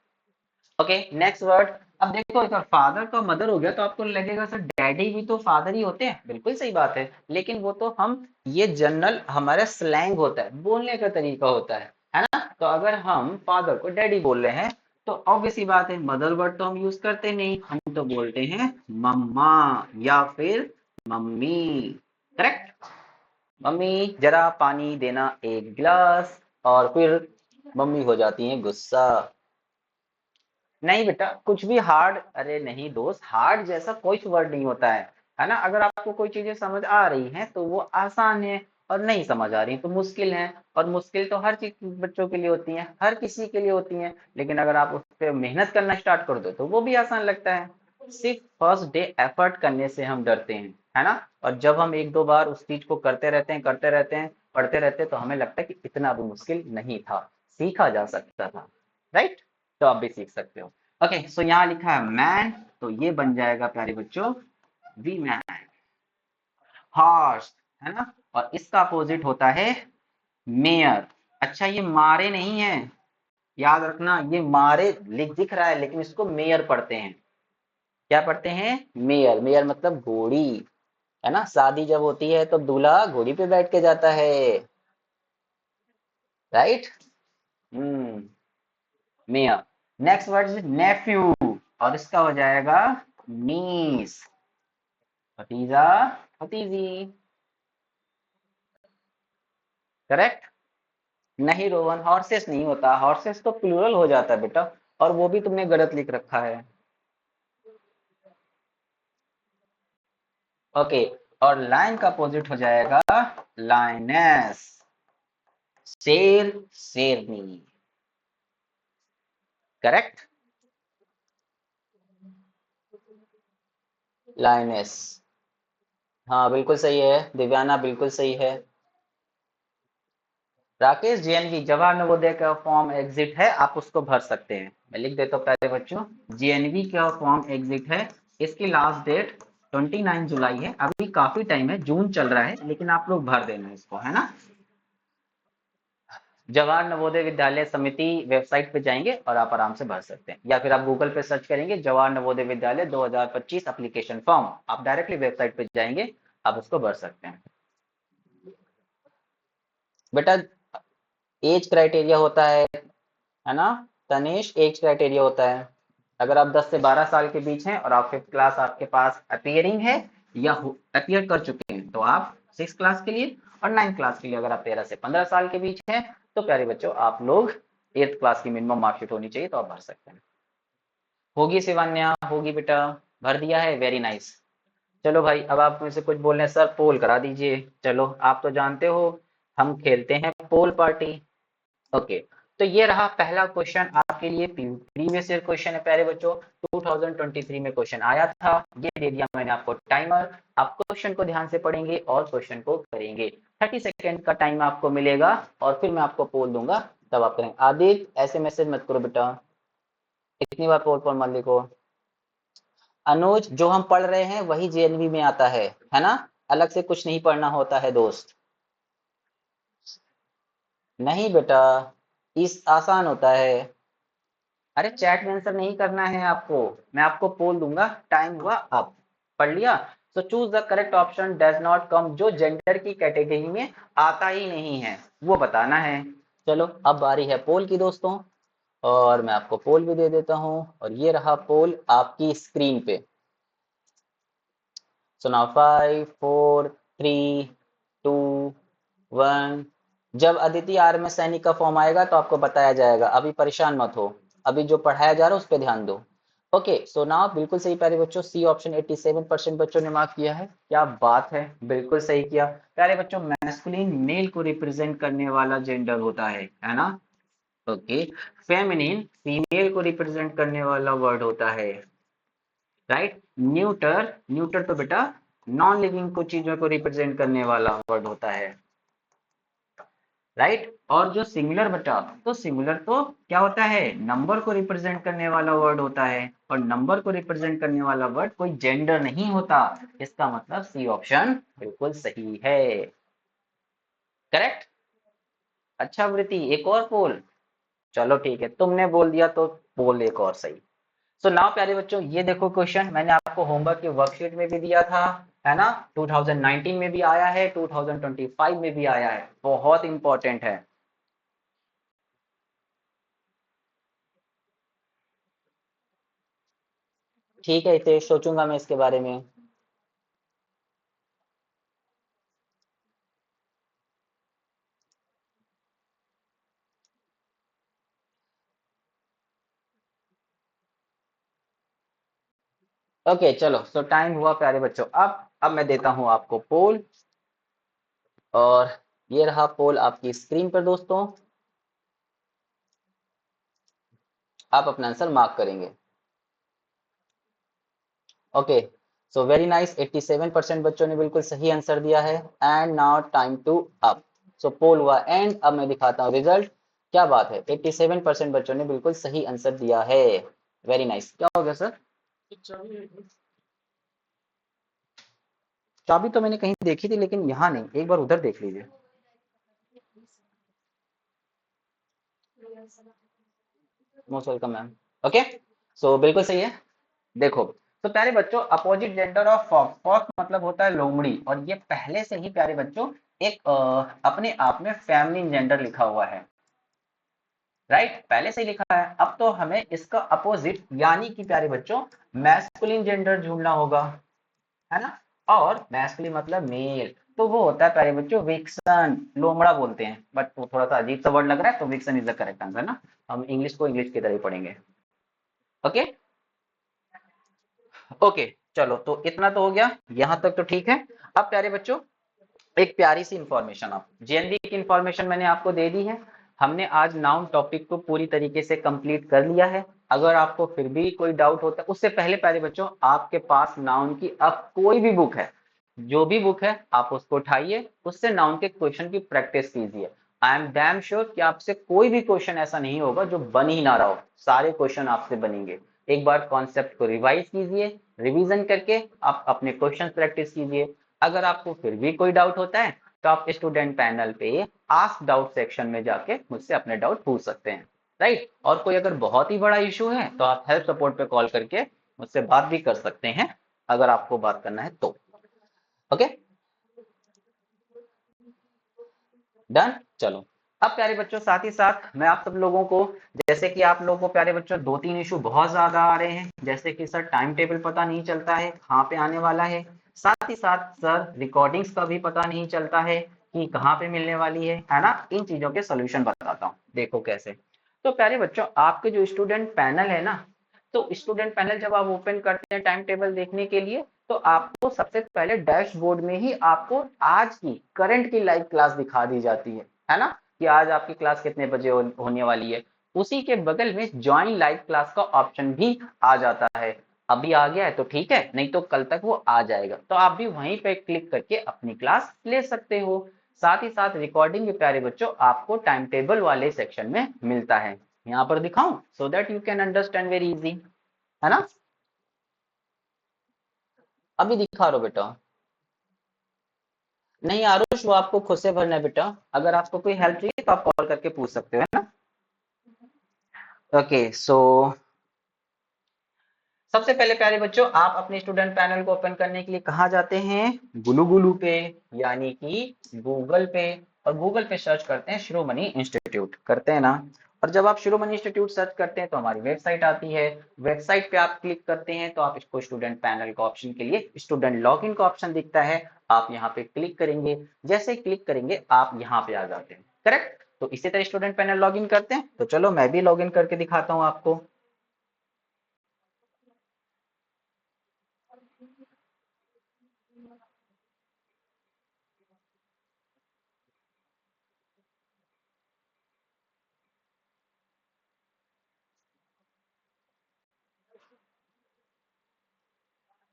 Okay next word. अब देखो, अगर फादर का मदर हो गया तो आपको लगेगा सर डैडी भी तो फादर ही होते हैं, बिल्कुल सही बात है, लेकिन वो तो हम, ये जनरल हमारा स्लैंग होता है, बोलने का तरीका होता है ना। तो अगर हम फादर को डैडी बोल रहे हैं तो ऑब्वियस सी बात है, मदर वर्ड तो हम यूज करते नहीं, हम तो बोलते हैं मम्मा या फिर मम्मी। करेक्ट। मम्मी जरा पानी देना एक गिलास, और फिर मम्मी हो जाती है गुस्सा। नहीं बेटा, कुछ भी हार्ड, अरे नहीं दोस्त, हार्ड जैसा कोई वर्ड नहीं होता है ना। अगर आपको कोई चीजें समझ आ रही हैं तो वो आसान है, और नहीं समझ आ रही तो मुश्किल है। और मुश्किल तो हर चीज बच्चों के लिए होती है, हर किसी के लिए होती है, लेकिन अगर आप उस पर मेहनत करना स्टार्ट कर दो तो वो भी आसान लगता है। सिर्फ फर्स्ट डे एफर्ट करने से हम डरते हैं, है ना। और जब हम एक दो बार उस चीज को करते रहते हैं, करते रहते हैं, पढ़ते रहते हैं, तो हमें लगता है कि इतना भी मुश्किल नहीं था, सीखा जा सकता था। राइट। तो आप भी सीख सकते हो। ओके सो यहाँ लिखा है मैन, तो ये बन जाएगा प्यारे बच्चों वी मैन। हॉर्स, है ना। और इसका अपोजिट होता है मेयर। अच्छा ये मारे नहीं है, याद रखना, ये मारे लिख दिख रहा है लेकिन इसको मेयर पढ़ते हैं। क्या पढ़ते हैं? मेयर। मेयर मतलब घोड़ी, है ना। शादी जब होती है तो दूल्हा घोड़ी पे बैठ के जाता है। राइट। हम्म। मेयर। नेक्स्ट वर्ड नेफ्यू, और इसका हो जाएगा नीस। भतीजा, भतीजी। करेक्ट। नहीं रोहन, हॉर्सेस नहीं होता, हॉर्सेस तो प्लूरल हो जाता है बेटा, और वो भी तुमने गलत लिख रखा है। ओके। और लाइन का अपोजिट हो जाएगा लाइनेस। शेर, शेरनी। करेक्ट। लाइनेस। हाँ बिल्कुल सही है दिव्याना, बिल्कुल सही है। राकेश, जेएनवी जवाहर नवोदय का फॉर्म एग्जिट है, आप उसको भर सकते हैं। मैं लिख देता हूँ प्यारे बच्चों, जेएनवी का फॉर्म एग्जिट है, इसकी लास्ट डेट 29 जुलाई है, अभी काफी टाइम है, जून चल रहा है, लेकिन आप लोग भर देना इसको, है ना। जवाहर नवोदय विद्यालय समिति वेबसाइट पे जाएंगे और आप आराम से भर सकते हैं, या फिर आप गूगल पे सर्च करेंगे जवाहर नवोदय विद्यालय 2025 एप्लीकेशन फॉर्म, आप डायरेक्टली वेबसाइट पे जाएंगे, आप उसको भर सकते हैं। बेटा एज क्राइटेरिया होता है ना तनेश, एज क्राइटेरिया होता है। अगर आप 10 से 12 साल के बीच हैं और आप 5th क्लास आपके पास अपीयरिंग है या अपीयर कर चुके हैं तो आप 6 क्लास के लिए, और 9 क्लास के लिए अगर आप 13 से 15 साल के बीच हैं तो प्यारे बच्चों आप लोग 8th क्लास की मिनिमम मार्कशीट होनी चाहिए, तो आप भर सकते हैं। होगी शिवान्या, होगी बेटा, भर दिया है, वेरी नाइस। चलो भाई, अब आप में से कुछ बोल रहे हैं सर पोल करा दीजिए। चलो आप तो जानते हो हम खेलते हैं पोल पार्टी। ओके, तो ये रहा पहला क्वेश्चन आपके लिए, प्रीवियस ईयर क्वेश्चन है प्यारे बच्चों, 2023 में क्वेश्चन आया था, ये दे दिया मैंने आपको टाइमर, आप क्वेश्चन को ध्यान से पढ़ेंगे और क्वेश्चन को करेंगे। 30 सेकेंड का टाइम आपको मिलेगा और फिर मैं आपको पोल दूंगा, तब आप करेंगे। आदित्य ऐसे मैसेज मत करो बेटा, इतनी बार पोल पोल मत लिखो। अनुज, जो हम पढ़ रहे हैं वही जेएनवी में आता है ना, अलग से कुछ नहीं पढ़ना होता है दोस्त। नहीं बेटा, इस आसान होता है। अरे चैट में आंसर नहीं करना है आपको, मैं आपको पोल दूंगा, टाइम हुआ अब, पढ़ लिया। So choose the correct option does not come, जो जेंडर की कैटेगरी में आता ही नहीं है वो बताना है। चलो अब बारी है पोल की दोस्तों, और मैं आपको पोल भी दे देता हूं, और ये रहा पोल आपकी स्क्रीन पे। So now 5 4 3 2 1। जब अदिति आर्य सैनिक का फॉर्म आएगा तो आपको बताया जाएगा, अभी परेशान मत हो, अभी जो पढ़ाया जा रहा है उस पर ध्यान दो। ओके, सो नाउ बिल्कुल सही प्यारे बच्चों, सी ऑप्शन 87% बच्चों ने मार्क किया है, क्या बात है, बिल्कुल सही किया प्यारे बच्चों। मैस्कुलिन मेल को रिप्रेजेंट करने वाला जेंडर होता है ना। ओके, फेमिनिन फीमेल को रिप्रेजेंट करने वाला वर्ड होता है, राइट। न्यूटर, न्यूटर तो बेटा नॉन लिविंग को चीजों को रिप्रेजेंट करने वाला वर्ड होता है, राइट। और जो सिंगुलर बचा, तो सिंगुलर तो क्या होता है, नंबर को रिप्रेजेंट करने वाला वर्ड होता है, और नंबर को रिप्रेजेंट करने वाला वर्ड कोई जेंडर नहीं होता, इसका मतलब सी ऑप्शन बिल्कुल सही है, करेक्ट। अच्छा वृत्ति, एक और पोल, चलो ठीक है, तुमने बोल दिया तो पोल एक और सही। सो नाउ प्यारे बच्चों, ये देखो क्वेश्चन मैंने आपको होमवर्क के वर्कशीट में भी दिया था, है ना, 2019 में भी आया है, 2025 में भी आया है, बहुत इंपॉर्टेंट है। ठीक है हितेश, सोचूंगा मैं इसके बारे में। ओके चलो, सो टाइम हुआ प्यारे बच्चों, अब मैं देता हूं आपको पोल, और ये रहा पोल आपकी स्क्रीन पर दोस्तों, आप अपना आंसर मार्क करेंगे। ओके, सो वेरी नाइस, 87% बच्चों ने बिल्कुल सही आंसर दिया है, and now time to up. So poll हुआ एंड, अब मैं दिखाता हूँ रिजल्ट। क्या बात है, 87% बच्चों ने बिल्कुल सही आंसर दिया है, वेरी नाइस। क्या हो गया सर? चाबी तो मैंने कहीं देखी थी लेकिन यहाँ नहीं, एक बार उधर देख लीजिए। Most welcome ma'am. Okay, so बिल्कुल सही है। देखो, तो प्यारे बच्चों, opposite gender of fox, fox मतलब होता है लोमड़ी, और ये पहले से ही प्यारे बच्चों एक अपने आप में फेमिनिन जेंडर लिखा हुआ है, राइट, पहले से ही लिखा है। अब तो हमें इसका अपोजिट यानी कि प्यारे बच्चों मैस्कुलिन जेंडर ढूंढना होगा, है ना। और मैस्कुलिन मतलब मेल, तो वो होता है प्यारे बच्चों विक्सन, लोमड़ा बोलते हैं, बट वो थोड़ा सा अजीब सा वर्ड लग रहा है, तो vixen is the correct answer ना, हम इंग्लिश को इंग्लिश की तरह ही पढ़ेंगे। ओके, ओके, चलो तो इतना तो हो गया, यहां तक तो ठीक है। अब प्यारे बच्चों एक प्यारी सी इंफॉर्मेशन, आप जेएनवी की इंफॉर्मेशन मैंने आपको दे दी है, हमने आज नाउन टॉपिक को पूरी तरीके से कंप्लीट कर लिया है। अगर आपको फिर भी कोई डाउट होता है, उससे पहले प्यारे बच्चों आपके पास नाउन की अब कोई भी बुक है, जो भी बुक है आप उसको उठाइए, उससे नाउन के क्वेश्चन की प्रैक्टिस कीजिए। आई एम डैम श्योर कि आपसे कोई भी क्वेश्चन ऐसा नहीं होगा जो बन ही ना रहा हो, सारे क्वेश्चन आपसे बनेंगे। एक बार कॉन्सेप्ट को रिवाइज कीजिए, रिवीजन करके आप अपने क्वेश्चन प्रैक्टिस कीजिए। अगर आपको फिर भी कोई डाउट होता है तो आप स्टूडेंट पैनल पे आस्क डाउट सेक्शन में जाके मुझसे अपने डाउट पूछ सकते हैं, राइट। और कोई अगर बहुत ही बड़ा इशू है तो आप हेल्प सपोर्ट पे कॉल करके मुझसे बात भी कर सकते हैं, अगर आपको बात करना है तो। Okay, done. चलो, अब प्यारे बच्चों, साथ ही साथ मैं आप सब लोगों को, जैसे कि आप लोगों को प्यारे बच्चों 2-3 इशू बहुत ज्यादा आ रहे हैं, जैसे कि सर टाइम टेबल पता नहीं चलता है कहाँ पे आने वाला है, साथ ही साथ सर रिकॉर्डिंग्स का भी पता नहीं चलता है कि कहाँ पे मिलने वाली है ना। इन चीजों के सोल्यूशन बताता हूँ, देखो कैसे। तो प्यारे बच्चों, आपके जो स्टूडेंट पैनल है ना, तो स्टूडेंट पैनल जब आप ओपन करते हैं टाइम टेबल देखने के लिए, तो आपको सबसे पहले डैशबोर्ड में ही आपको आज की करंट की लाइव क्लास दिखा दी जाती है ना, कि आज आपकी क्लास कितने बजे होने वाली है। उसी के बगल में ज्वाइन लाइव क्लास का ऑप्शन भी आ जाता है। अभी आ गया है तो ठीक है, नहीं तो कल तक वो आ जाएगा, तो आप भी वहीं पे क्लिक करके अपनी क्लास ले सकते हो। साथ ही साथ रिकॉर्डिंग भी प्यारे बच्चों आपको टाइम टेबल वाले सेक्शन में मिलता है। यहाँ पर दिखाऊं so that you can understand very easy, है ना। अभी दिखा रहा बेटा। नहीं आरुष, वो आपको खुद से भरना है बेटा, अगर आपको कोई हेल्प चाहिए तो आप कॉल करके पूछ सकते हो, है ना। ओके सो सबसे पहले प्यारे बच्चों, आप अपने स्टूडेंट पैनल को ओपन करने के लिए कहाँ जाते हैं, गुलू गुलू पे, यानी कि गूगल पे। और गूगल पे सर्च करते हैं शिरोमणि इंस्टीट्यूट, करते हैं ना। और जब आप शिरोमणि इंस्टीट्यूट सर्च करते हैं तो हमारी वेबसाइट आती है। वेबसाइट पे आप क्लिक करते हैं तो आप इसको स्टूडेंट पैनल का ऑप्शन के लिए स्टूडेंट लॉगिन का ऑप्शन दिखता है, आप यहाँ पे क्लिक करेंगे। जैसे ही क्लिक करेंगे आप यहाँ पे आ जाते हैं, करेक्ट। तो इसी तरह स्टूडेंट पैनल लॉगिन करते हैं, तो चलो मैं भी लॉगिन करके दिखाता हूँ आपको।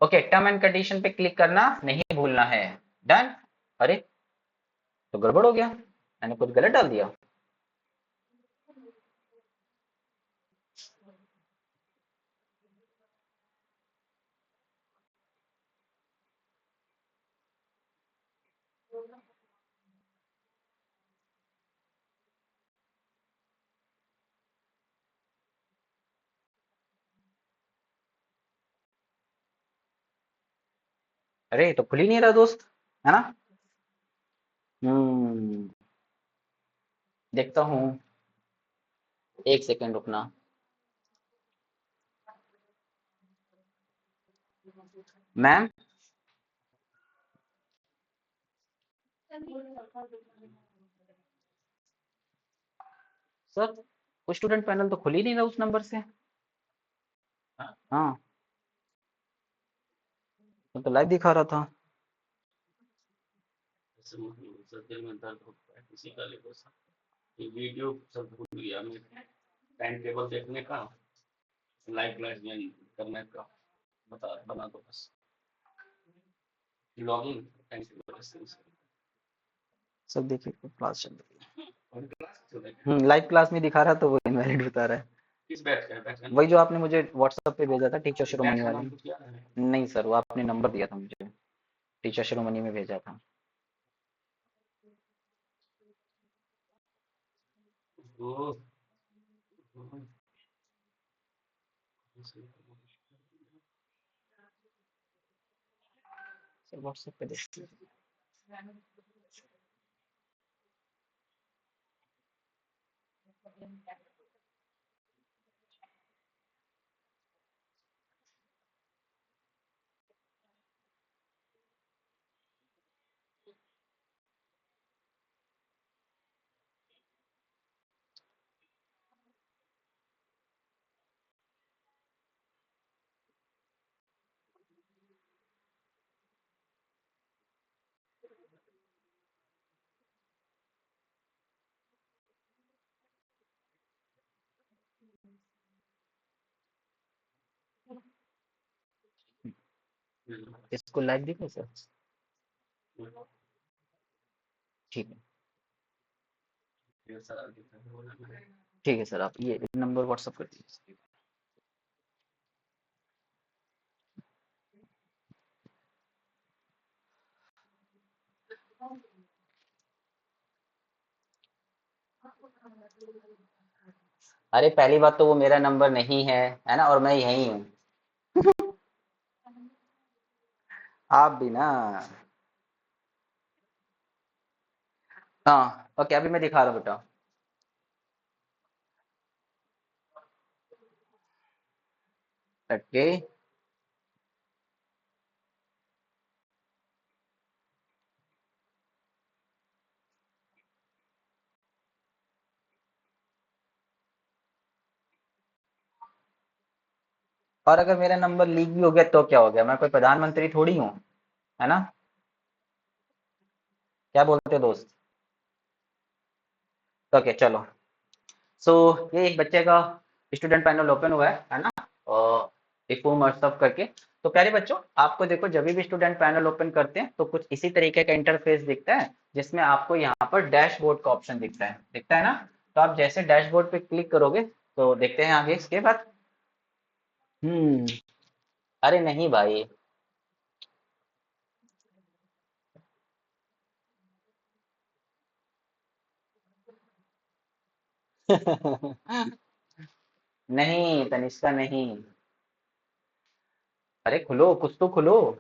ओके, टर्म एंड कंडीशन पे क्लिक करना नहीं भूलना है। डन। अरे, तो गड़बड़ हो गया, मैंने कुछ गलत डाल दिया। अरे, तो खुल ही नहीं रहा दोस्त, है ना। हम्म, देखता हूँ, एक सेकेंड रुकना। मैम, सर वो स्टूडेंट पैनल तो खुल ही नहीं रहा उस नंबर से। हाँ, वो तो लाइव दिखा रहा था। सब देखिए क्लास चल रही है, लाइव क्लास में दिखा रहा तो वो इनवैलिड बता रहा है। वही जो आपने मुझे व्हाट्सएप पे भेजा था, टीचर शिरोमणि वाले। नहीं सर, वो आपने नंबर दिया था मुझे, टीचर शिरोमणि में भेजा था। सर व्हाट्सएप पे देखिए। इसको लाइव दिखो सर, ठीक है। ठीक है सर, आप ये नंबर व्हाट्सअप कर दीजिए। अरे पहली बात तो वो मेरा नंबर नहीं है ना, और मैं यही हूँ। आप भी ना। हाँ ओके, अभी मैं दिखा रहा हूँ बेटा। ओके। और अगर मेरा नंबर लीक भी हो गया तो क्या हो गया, मैं कोई प्रधानमंत्री थोड़ी हूँ, है ना। क्या बोलते हो दोस्त। ओके चलो। सो ये एक बच्चे का स्टूडेंट पैनल ओपन हुआ है ना, और इफू मर्सअप करके। तो प्यारे बच्चों, आपको देखो जब भी स्टूडेंट पैनल ओपन करते हैं तो कुछ इसी तरीके का इंटरफेस दिखता है, जिसमें आपको यहाँ पर डैशबोर्ड का ऑप्शन दिखता है ना। तो आप जैसे डैशबोर्ड पे क्लिक करोगे तो देखते हैं आगे इसके बाद। हम्म। अरे नहीं भाई। नहीं तनिष्का नहीं। अरे खुलो, कुछ तो खुलो।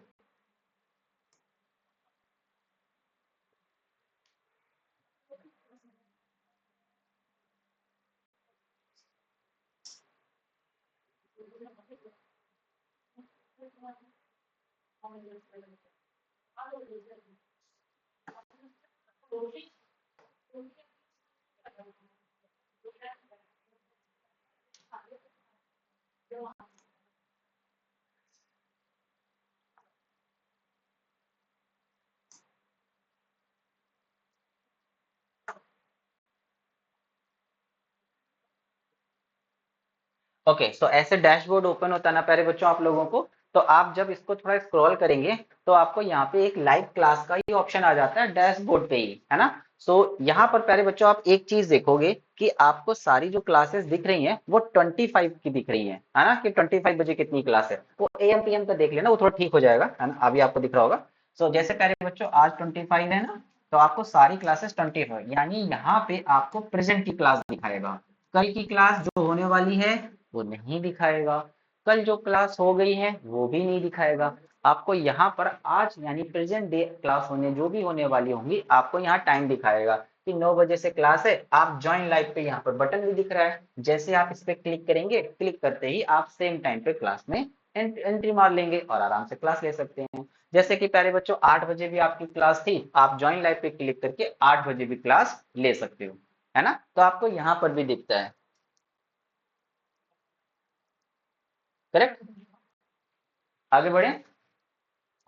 ओके, सो ऐसे डैशबोर्ड ओपन होता है ना प्यारे बच्चों आप लोगों को। तो आप जब इसको थोड़ा स्क्रॉल करेंगे तो आपको यहाँ पे एक लाइव क्लास का ही ऑप्शन आ जाता है डैशबोर्ड पे ही, है ना। सो यहाँ पर प्यारे बच्चों आप एक चीज देखोगे कि आपको सारी जो क्लासेस दिख रही हैं वो 25 की दिख रही हैं, है ना, कि 25 बजे कितनी क्लास है। वो एम पी एम का देख लेना, वो थोड़ा ठीक हो जाएगा, है ना, अभी आपको दिख रहा होगा। सो जैसे प्यारे बच्चों आज 25 है ना, तो आपको सारी क्लासेस 25, यानी यहाँ पे आपको प्रेजेंट की क्लास दिखाएगा। कल की क्लास जो होने वाली है वो नहीं दिखाएगा। कल जो क्लास हो गई है वो भी नहीं दिखाएगा। आपको यहाँ पर आज यानी प्रेजेंट डे क्लास होने जो भी होने वाली होंगी, आपको यहाँ टाइम दिखाएगा कि 9 बजे से क्लास है। आप ज्वाइन लाइव पे यहाँ पर बटन भी दिख रहा है, जैसे आप इस पे क्लिक करेंगे, क्लिक करते ही आप सेम टाइम पे क्लास में एंट्री मार लेंगे और आराम से क्लास ले सकते हैं। जैसे कि प्यारे बच्चों 8 बजे भी आपकी क्लास थी, आप ज्वाइन लाइव पे क्लिक करके 8 बजे भी क्लास ले सकते हो, है ना। तो आपको यहाँ पर भी दिखता है। करेक्ट। आगे बढ़े।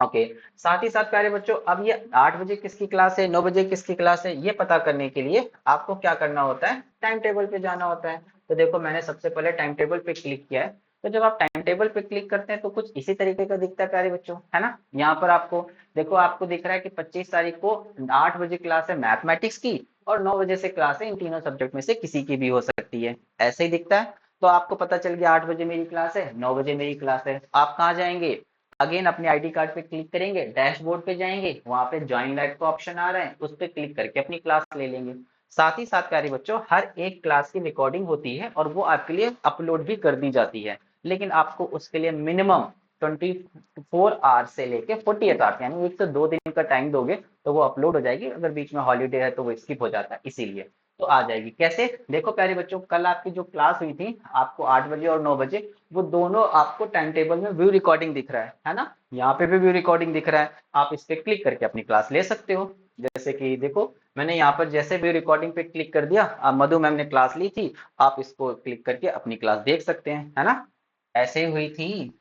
ओके। साथ ही साथ प्यारे बच्चों, अब ये 8 बजे किसकी क्लास है, 9 बजे किसकी क्लास है, ये पता करने के लिए आपको क्या करना होता है, टाइम टेबल पे जाना होता है। तो देखो मैंने सबसे पहले टाइम टेबल पे क्लिक किया है। तो जब आप टाइम टेबल पे क्लिक करते हैं तो कुछ इसी तरीके का दिखता है प्यारे बच्चों, है ना। यहाँ पर आपको देखो, आपको दिख रहा है कि 25 तारीख को 8 बजे क्लास है मैथमेटिक्स की, और 9 बजे से क्लास है इन तीनों सब्जेक्ट में से किसी की भी हो सकती है, ऐसे ही दिखता है। तो आपको पता चल गया 8 बजे मेरी क्लास है, 9 बजे मेरी क्लास है। आप कहाँ जाएंगे, अगेन अपने आईडी कार्ड पे क्लिक करेंगे, डैशबोर्ड पे जाएंगे, वहां पे ज्वाइन लाइव का ऑप्शन आ रहा है, उस पर क्लिक करके अपनी क्लास ले लेंगे। साथ ही साथ प्यारे बच्चों, हर एक क्लास की रिकॉर्डिंग होती है और वो आपके लिए अपलोड भी कर दी जाती है, लेकिन आपको उसके लिए मिनिमम 24 आवर्स से लेके 48 आवर्स यानी 1 से 2 दिन का टाइम दोगे तो वो अपलोड हो जाएगी। अगर बीच में हॉलीडे है तो वो स्किप हो जाता है, इसीलिए तो आ जाएगी। कैसे, देखो प्यारे बच्चों, कल आपकी जो क्लास हुई थी आपको 8 बजे और 9 बजे, वो दोनों आपको टाइम टेबल में व्यू रिकॉर्डिंग दिख रहा है ना। यहाँ पे भी व्यू रिकॉर्डिंग दिख रहा है, आप इस पे क्लिक करके अपनी क्लास ले सकते हो। जैसे कि देखो मैंने यहाँ पर जैसे व्यू रिकॉर्डिंग पे क्लिक कर दिया, मधु मैम ने क्लास ली थी, आप इसको क्लिक करके अपनी क्लास देख सकते हैं, है ना। ऐसे ही हुई थी,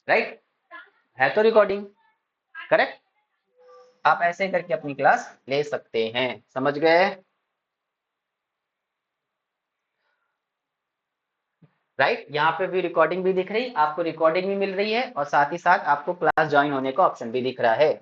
राइट, है तो रिकॉर्डिंग, करेक्ट। आप ऐसे करके अपनी क्लास ले सकते हैं, समझ गए। राइट, यहाँ पे भी रिकॉर्डिंग भी दिख रही, आपको रिकॉर्डिंग भी मिल रही है और साथ ही साथ आपको क्लास ज्वाइन होने का ऑप्शन भी दिख रहा है।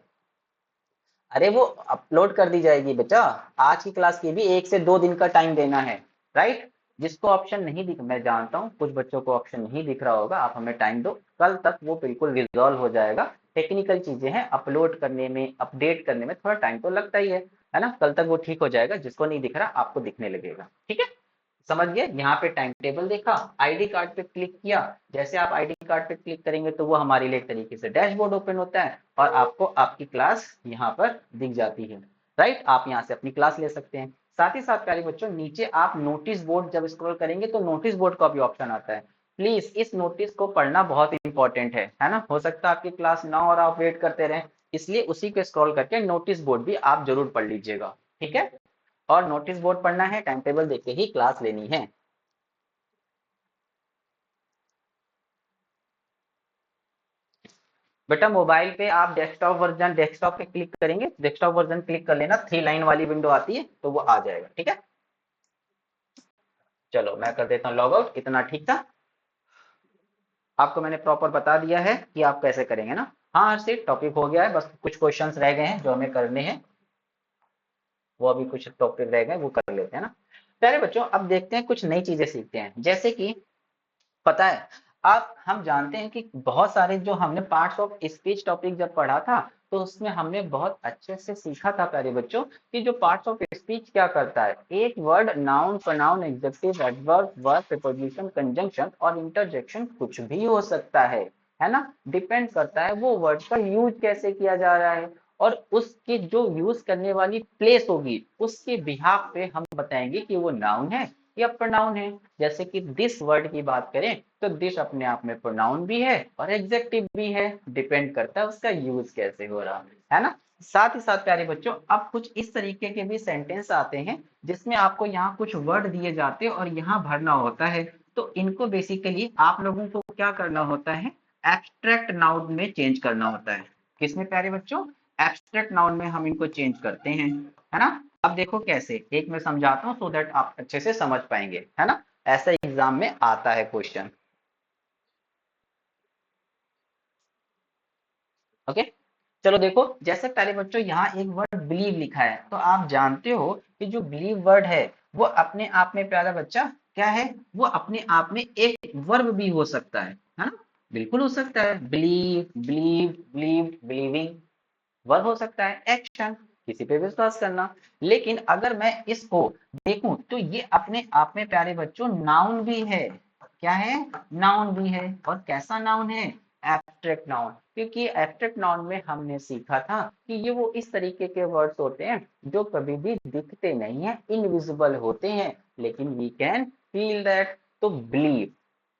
अरे वो अपलोड कर दी जाएगी बेटा, आज की क्लास की भी 1 से 2 दिन का टाइम देना है, राइट। जिसको ऑप्शन नहीं दिख, मैं जानता हूँ कुछ बच्चों को ऑप्शन नहीं दिख रहा होगा, आप हमें टाइम दो, कल तक वो बिल्कुल रिजॉल्व हो जाएगा। टेक्निकल चीजें हैं, अपलोड करने में अपडेट करने में थोड़ा टाइम तो लगता ही है ना, कल तक वो ठीक हो जाएगा, जिसको नहीं दिख रहा आपको दिखने लगेगा, ठीक है। समझ गए, यहाँ पे टाइम टेबल देखा, आईडी कार्ड पे क्लिक किया, जैसे आप आईडी कार्ड पे क्लिक करेंगे तो वो हमारे लिए एक तरीके से डैशबोर्ड ओपन होता है और आपको आपकी क्लास यहाँ पर दिख जाती है, राइट। आप यहाँ से अपनी क्लास ले सकते हैं। साथ ही साथ प्यारे बच्चों, नीचे आप नोटिस बोर्ड जब स्क्रॉल करेंगे तो नोटिस बोर्ड का भी ऑप्शन आता है। प्लीज इस नोटिस को पढ़ना बहुत इंपॉर्टेंट है ना, हो सकता है आपकी क्लास ना और आप वेट करते रहें, इसलिए उसी को स्क्रॉल करके नोटिस बोर्ड भी आप जरूर पढ़ लीजिएगा, ठीक है। और नोटिस बोर्ड पढ़ना है, टाइम टेबल देख के ही क्लास लेनी है। बेटा मोबाइल पे आप डेस्कटॉप पे क्लिक करेंगे, डेस्कटॉप वर्जन क्लिक कर लेना, 3 लाइन वाली विंडो आती है तो वो आ जाएगा, ठीक है। चलो मैं कर देता हूँ लॉग आउट, इतना ठीक था। आपको मैंने प्रॉपर बता दिया है कि आप कैसे करेंगे ना। हाँ हर्षित, टॉपिक हो गया है, बस कुछ क्वेश्चंस रह गए हैं जो हमें करने हैं, वो अभी कुछ टॉपिक रह गए वो कर लेते हैं ना। प्यारे बच्चों, अब देखते हैं कुछ नई चीजें सीखते हैं, जैसे कि पता है, आप हम जानते हैं कि बहुत सारे जो हमने पार्ट्स ऑफ स्पीच टॉपिक जब पढ़ा था तो उसमें हमने बहुत अच्छे से सीखा था प्यारे बच्चों कि जो पार्ट्स ऑफ स्पीच क्या करता है, एक word noun pronoun adjective adverb verb preposition conjunction और इंटरजेक्शन कुछ भी हो सकता है ना, डिपेंड करता है वो वर्ड का यूज कैसे किया जा रहा है और उसकी जो यूज करने वाली प्लेस होगी उसके बिहाफ पे हम बताएंगे कि वो नाउन है या प्रोनाउन है। जैसे कि दिस वर्ड की बात करें तो दिस अपने आप में प्रोनाउन भी है और एग्जेक्टिव भी है, डिपेंड करता है उसका यूज कैसे हो रहा है ना। साथ ही साथ प्यारे बच्चों, अब कुछ इस तरीके के भी सेंटेंस आते हैं जिसमें आपको यहाँ कुछ वर्ड दिए जाते हैं और यहाँ भरना होता है, तो इनको बेसिकली आप लोगों को क्या करना होता है, एब्स्ट्रैक्ट नाउन में चेंज करना होता है। किसमें प्यारे बच्चों, एब्स्ट्रैक्ट नाउन में हम इनको चेंज करते हैं, है ना। अब देखो कैसे, एक मैं समझाता हूँ सो दैट आप अच्छे से समझ पाएंगे, है ना, ऐसा एग्जाम में आता है क्वेश्चन। ओके, चलो देखो, जैसे पहले बच्चों यहाँ एक वर्ड बिलीव लिखा है, तो आप जानते हो कि जो बिलीव वर्ड है वो अपने आप में प्यारा बच्चा क्या है, वो अपने आप में एक वर्ब भी हो सकता है ना, बिल्कुल हो सकता है, believe believe believe believing verb हो सकता है, एक्शन किसी पे विश्वास करना। लेकिन अगर मैं इसको देखूं तो ये अपने आप में प्यारे बच्चों नाउन भी है, क्या है, नाउन भी है, और कैसा नाउन है, एब्स्ट्रैक्ट नाउन, क्योंकि एब्स्ट्रैक्ट नाउन में हमने सीखा था कि ये वो इस तरीके के वर्ड्स होते हैं जो कभी भी दिखते नहीं है, इनविजिबल होते हैं, लेकिन वी कैन फील दैट, तो बिलीव,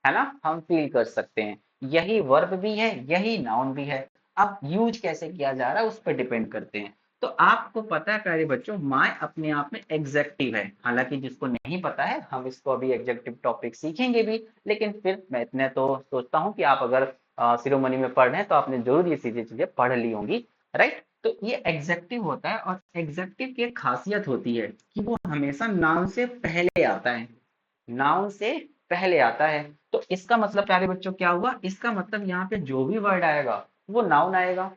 है ना, हम फील कर सकते हैं, यही वर्ब भी है यही नाउन भी है। अब यूज कैसे किया जा रहा है उस पर डिपेंड करते हैं। तो आपको पता है प्यारे बच्चों, माय अपने आप में एग्जेक्टिव है, हालांकि जिसको नहीं पता है हम इसको अभी एग्जेक्टिव टॉपिक सीखेंगे भी, लेकिन फिर मैं इतने तो सोचता हूँ कि आप अगर शिरोमणि में पढ़ रहे हैं तो आपने जरूर ये चीजें पढ़ ली होंगी, राइट। तो ये एग्जेक्टिव होता है और एग्जेक्टिव की एक खासियत होती है कि वो हमेशा नाउन से पहले आता है, नाउन से पहले आता है। तो इसका मतलब प्यारे बच्चों क्या हुआ, इसका मतलब यहाँ पे जो भी वर्ड आएगा वो नाउन आएगा,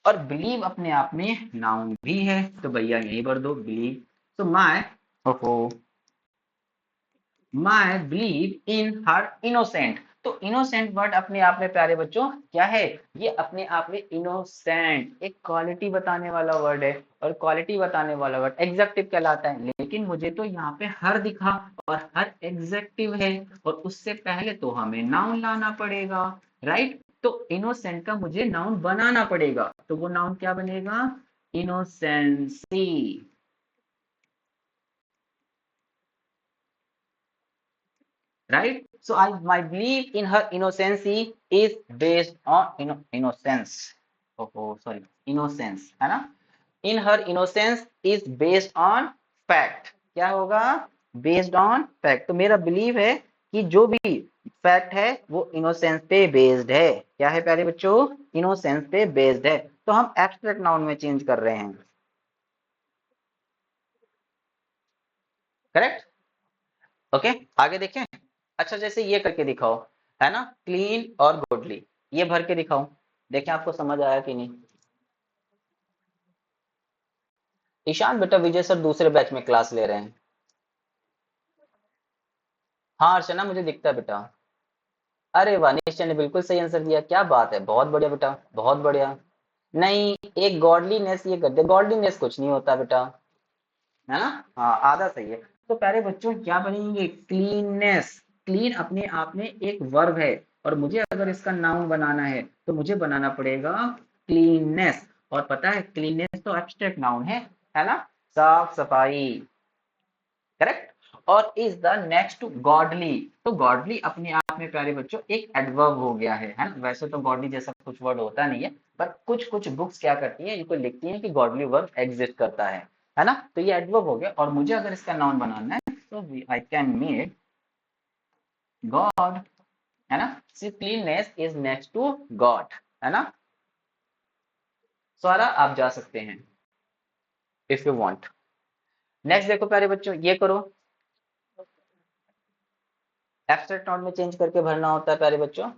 और बिलीव अपने आप में नाउन भी है, तो भैया यही भर दो बिलीव। तो माय, ओहो, my believe in her innocent, तो इनोसेंट वर्ड अपने आप में प्यारे बच्चों क्या है, ये अपने आप में इनोसेंट एक क्वालिटी बताने वाला वर्ड है, और क्वालिटी बताने वाला वर्ड एग्जेक्टिव कहलाता है, लेकिन मुझे तो यहाँ पे हर दिखा और हर एग्जेक्टिव है, और उससे पहले तो हमें नाउन लाना पड़ेगा, राइट। तो इनोसेंट का मुझे नाउन बनाना पड़ेगा, तो वो नाउन क्या बनेगा, innocency, right. So I my belief in her innocency is based on innocence, oh sorry, innocence, है ना, in her innocence is based on fact, क्या होगा, based on fact, तो मेरा बिलीव है कि जो भी फैक्ट है वो इनोसेंस पे बेस्ड है, क्या है प्यारे बच्चों, इनोसेंस पे बेस्ड है, तो हम एब्स्ट्रैक्ट नाउन में चेंज कर रहे हैं, करेक्ट। ओके, आगे देखें। अच्छा जैसे ये करके दिखाओ, है ना, क्लीन और गुडली, ये भर के दिखाओ, देखें आपको समझ आया कि नहीं। ईशान बेटा विजय सर दूसरे बैच में क्लास ले रहे हैं। हाँ अर्चना मुझे दिखता है बेटा। अरे वाह निश्चय ने बिल्कुल सही आंसर दिया, क्या बात है, बहुत बढ़िया बेटा, बहुत बढ़िया। नहीं, एक गॉडलीनेस ये कर दे, गॉडलीनेस कुछ नहीं होता बेटा, है ना। हाँ आधा सही है। तो प्यारे बच्चों क्या बनेंगे, क्लीननेस। क्लीन अपने आप में एक वर्ब है, और मुझे अगर इसका नाउन बनाना है तो मुझे बनाना पड़ेगा क्लीननेस। और पता है क्लीननेस तो एब्स्ट्रैक्ट नाउन है ना, साफ सफाई। करेक्ट। और is the next to godly. तो गॉडली अपने आप में प्यारे बच्चों एक एडवर्ब हो गया है ना। वैसे तो गॉडली जैसा कुछ वर्ड होता नहीं है, पर कुछ कुछ बुक्स क्या करती हैं, इनको लिखती हैं कि गॉडली वर्ब एग्जिस्ट करता है ना। तो ये एडवर्ब हो गया, और मुझे अगर इसका नाउन बनाना है तो आई कैन मेक गॉड, है ना। See cleanliness is next to god, है ना। सारा आप जा सकते हैं इफ यू वांट। नेक्स्ट देखो प्यारे बच्चों, ये करो। एब्स्ट्रैक्ट नाउन में चेंज करके भरना होता है प्यारे बच्चों।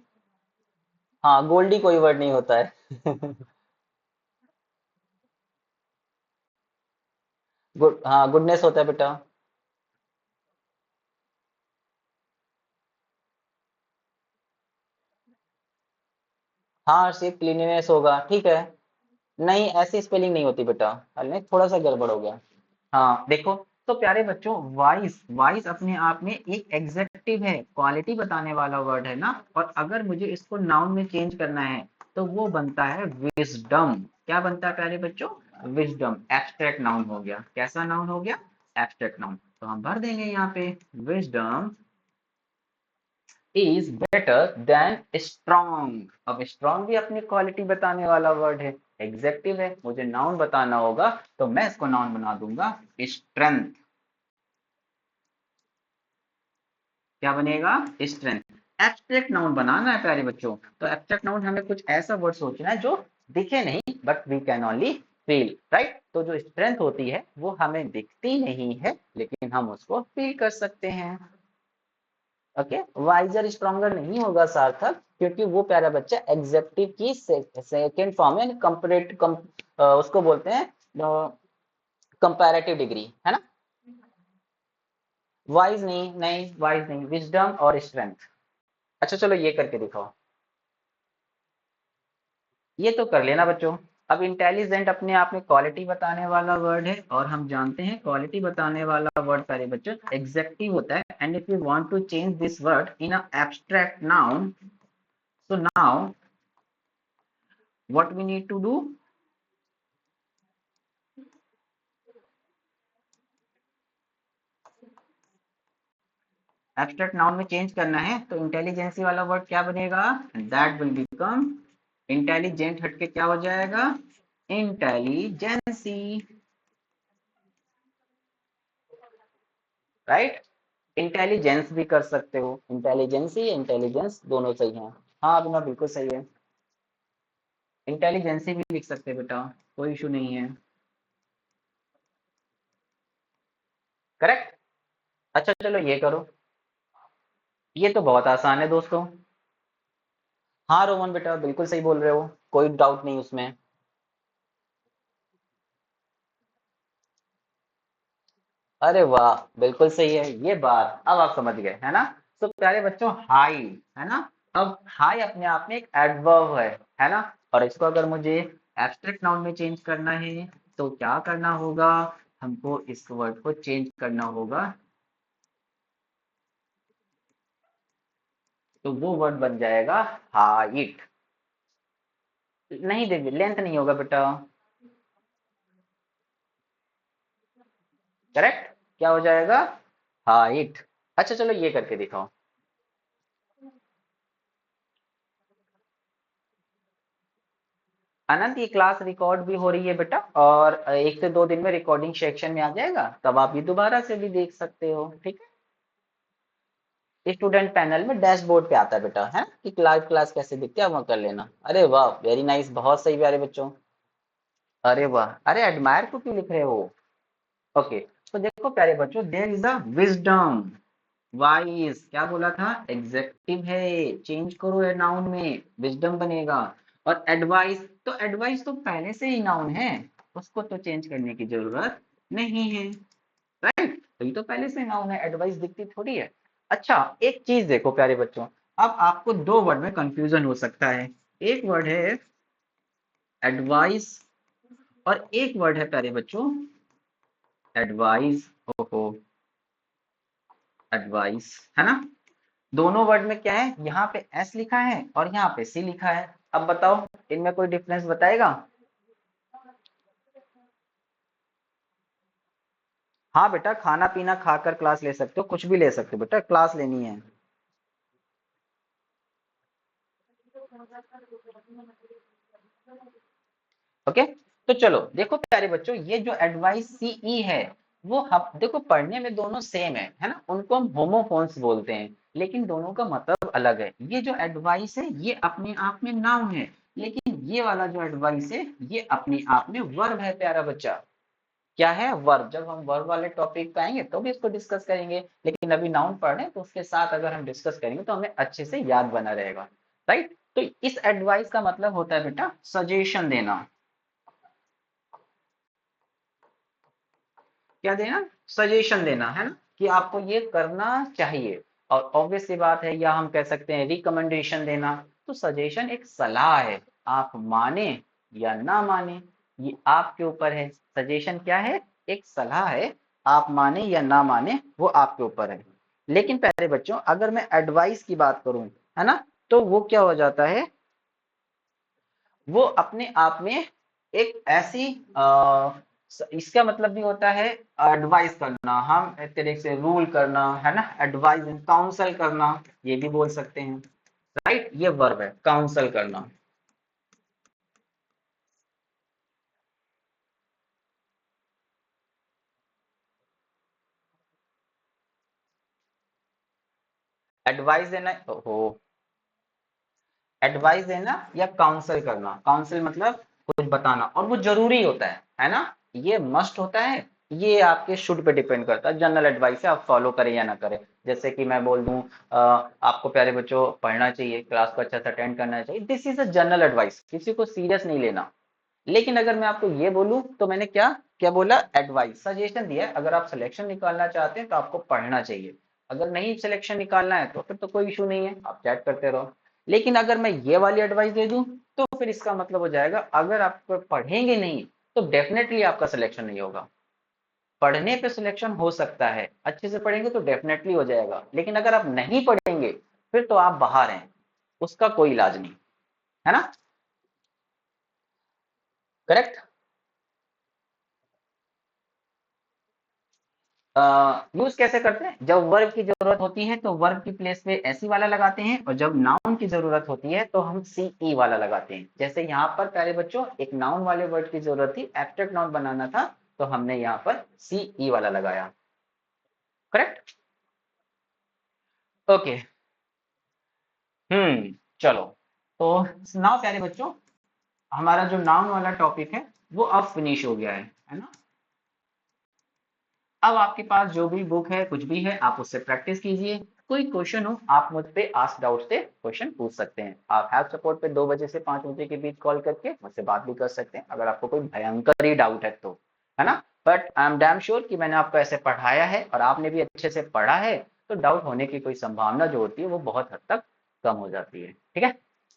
हाँ गोल्डी कोई वर्ड नहीं होता है। गुड, हाँ गुडनेस होता है बेटा। हाँ सिर्फ क्लीनिनेस होगा, ठीक है। नहीं ऐसी स्पेलिंग नहीं होती बेटा, अरे थोड़ा सा गड़बड़ हो गया। हाँ देखो, तो प्यारे बच्चों वाइस, वाइस अपने आप में एक एग्जेक्टिव है, क्वालिटी बताने वाला वर्ड है ना। और अगर मुझे इसको नाउन में चेंज करना है तो वो बनता है विजडम। क्या बनता है प्यारे बच्चों, विजडम। एब्स्ट्रैक्ट नाउन हो गया, कैसा नाउन हो गया, एब्स्ट्रैक्ट नाउन। तो हम भर देंगे यहाँ पे, wisdom is better than strong. अब स्ट्रॉन्ग भी अपनी क्वालिटी बताने वाला वर्ड है, एग्जेक्टिव है, मुझे नाउन बताना होगा तो मैं इसको नाउन बना दूंगा स्ट्रेंथ। क्या बनेगा, स्ट्रेंथ। एब्स्ट्रैक्ट नाउन बनाना है प्यारे बच्चों, तो एब्स्ट्रैक्ट नाउन हमें कुछ ऐसा वर्ड सोचना है जो दिखे नहीं but we can only feel, right. तो जो स्ट्रेंथ होती है वो हमें दिखती नहीं है लेकिन हम उसको फील कर सकते हैं। ओके, वाइजर स्ट्रॉन्गर नहीं होगा सार्थक, क्योंकि वो प्यारा बच्चा एग्जेक्टिव की सेकेंड फॉर्म है, कंपरेट उसको बोलते हैं कंपैरेटिव डिग्री, है ना। वाइज नहीं, नहीं वाइज नहीं, विजडम और स्ट्रेंथ। अच्छा चलो ये करके दिखाओ, ये तो कर लेना बच्चों। अब इंटेलिजेंट अपने आप में क्वालिटी बताने वाला वर्ड है, और हम जानते हैं क्वालिटी बताने वाला वर्ड प्यारे बच्चों एग्जेक्टिव होता है। And if you want to change this word in a abstract noun, so now what we need to do, abstract noun में चेंज करना है तो इंटेलिजेंसी वाला वर्ड क्या बनेगा, दैट विल बिकम, इंटेलिजेंट हटके क्या हो जाएगा, इंटेलिजेंसी, राइट। इंटेलिजेंस भी कर सकते हो, इंटेलिजेंसी इंटेलिजेंस दोनों सही हैं। हाँ अभिनव बिल्कुल सही है, इंटेलिजेंसी भी लिख सकते हैं बेटा, कोई इशू नहीं है। करेक्ट। अच्छा चलो ये करो, ये तो बहुत आसान है दोस्तों। हाँ रोमन बेटा बिल्कुल सही बोल रहे हो, कोई डाउट नहीं उसमें। अरे वाह बिल्कुल सही है ये बात, अब आप समझ गए है ना। तो प्यारे बच्चों हाई, है ना। अब हाई अपने आप में एक एडवर्ब है ना। और इसको अगर मुझे एब्स्ट्रैक्ट नाउन में चेंज करना है तो क्या करना होगा, हमको इस वर्ड को चेंज करना होगा, तो वो वर्ड बन जाएगा हाइट। नहीं देखिए लेंथ नहीं होगा बेटा, करेक्ट। क्या हो जाएगा, हाइट। अच्छा चलो ये करके दिखाओ। अनंत ये क्लास रिकॉर्ड भी हो रही है बेटा, और 1 से 2 दिन में रिकॉर्डिंग सेक्शन में आ जाएगा, तब आप ये दोबारा से भी देख सकते हो, ठीक है। स्टूडेंट पैनल में डैशबोर्ड पे आता है बेटा, है कि क्लास क्लास कैसे दिखती है, वहाँ कर लेना। अरे वाह वेरी नाइस, बहुत सही प्यारे बच्चों। अरे वाह, अरे एडमायर को क्यों लिख रहे हो। ओके, तो देखो प्यारे बच्चों there is a wisdom, wise क्या बोला था, एग्जेक्टिव है, चेंज करो है नाउन में, विजडम बनेगा। और एडवाइस, तो एडवाइस तो पहले से ही नाउन है, उसको तो चेंज करने की जरूरत नहीं है, राइट। तो ये तो पहले से नाउन है, एडवाइस दिखती थोड़ी है। अच्छा एक चीज देखो प्यारे बच्चों, अब आपको दो वर्ड में कंफ्यूजन हो सकता है। एक वर्ड है एडवाइस और एक वर्ड है प्यारे बच्चों एडवाइस। ओहो, एडवाइस, है ना। दोनों वर्ड में क्या है, यहाँ पे एस लिखा है और यहाँ पे सी लिखा है। अब बताओ इनमें कोई डिफरेंस बताएगा? हाँ बेटा, खाना पीना खाकर क्लास ले सकते हो, कुछ भी ले सकते हो बेटा, क्लास लेनी है। ओके, तो चलो देखो प्यारे बच्चों, ये जो एडवाइस सीई है वो हम देखो पढ़ने में दोनों सेम है ना, उनको हम होमोफोन्स बोलते हैं, लेकिन दोनों का मतलब अलग है। ये जो एडवाइस है ये अपने आप में नाउन है, लेकिन ये वाला जो एडवाइस है ये अपने आप में वर्ब है प्यारा बच्चा। क्या है, वर्ब। जब हम वर्ब वाले टॉपिक पे आएंगे तो भी इसको डिस्कस करेंगे, लेकिन अभी नाउन पढ़ रहे हैं तो उसके साथ अगर हम डिस्कस करेंगे तो हमें अच्छे से याद बना रहेगा, राइट। तो इस एडवाइस का मतलब होता है बेटा सजेशन देना। क्या देना, सजेशन देना, है ना, कि आपको ये करना चाहिए। और ऑब्वियस सी बात है, या हम कह सकते हैं रिकमेंडेशन देना। तो सजेशन एक सलाह है, आप माने या ना माने ये आपके ऊपर है। सजेशन क्या है, एक सलाह है, आप माने या ना माने वो आपके ऊपर है। लेकिन प्यारे बच्चों अगर मैं एडवाइस की बात करूं, है ना, तो वो क्या हो जाता है, वो अपने आप में एक ऐसी इसका मतलब भी होता है एडवाइस करना, हम एक तरीके से रूल करना, है ना, एडवाइस काउंसल करना, ये भी बोल सकते हैं, राइट। ये वर्ब है काउंसल करना। एडवाइस देना हो, एडवाइस देना या काउंसल करना, काउंसिल मतलब कुछ बताना, और वो जरूरी होता है ना, ये मस्ट होता है। ये आपके शुड पे डिपेंड करता है, जनरल एडवाइस है, आप फॉलो करें या ना करें। जैसे कि मैं बोल दूं आपको प्यारे बच्चों पढ़ना चाहिए, क्लास को अच्छे से अटेंड करना चाहिए, this is a general advice, किसी को सीरियस नहीं लेना। लेकिन अगर मैं आपको ये बोलूं तो मैंने क्या क्या बोला, एडवाइस, सजेशन दिया है। अगर आप सिलेक्शन निकालना चाहते हैं तो आपको पढ़ना चाहिए, अगर नहीं सिलेक्शन निकालना है तो फिर तो कोई इशू नहीं है, आप चैट करते रहो। लेकिन अगर मैं ये वाली एडवाइस दे दूं तो फिर इसका मतलब हो जाएगा अगर आप पढ़ेंगे नहीं तो डेफिनेटली आपका सिलेक्शन नहीं होगा। पढ़ने पे सिलेक्शन हो सकता है, अच्छे से पढ़ेंगे तो डेफिनेटली हो जाएगा, लेकिन अगर आप नहीं पढ़ेंगे फिर तो आप बाहर हैं, उसका कोई इलाज नहीं, है ना, करेक्ट। यूज कैसे करते हैं, जब वर्ब की जरूरत होती है तो वर्ब की प्लेस पे ऐसी वाला लगाते हैं, और जब नाउन की जरूरत होती है तो हम सी ई वाला लगाते हैं। जैसे यहाँ पर प्यारे बच्चों एक नाउन वाले वर्ड की जरूरत थी, एब्स्ट्रैक्ट नाउन बनाना था, तो हमने यहाँ पर सी ई वाला लगाया, करेक्ट। ओके, चलो। तो नाउ प्यारे बच्चों हमारा जो नाउन वाला टॉपिक है वो अब फिनिश हो गया है ना। अब आपके पास जो भी बुक है कुछ भी है आप उससे प्रैक्टिस कीजिए। कोई क्वेश्चन हो आप मुझ पे आस्क डाउट से क्वेश्चन पूछ सकते हैं। आप हेल्प सपोर्ट पे 2 बजे से 5 बजे के बीच कॉल करके मुझसे बात भी कर सकते हैं अगर आपको कोई भयंकर ही डाउट है तो, है ना। But I am damn sure कि मैंने आपको ऐसे पढ़ाया है और आपने भी अच्छे से पढ़ा है, तो डाउट होने की कोई संभावना जो होती है वो बहुत हद तक कम हो जाती है, ठीक है।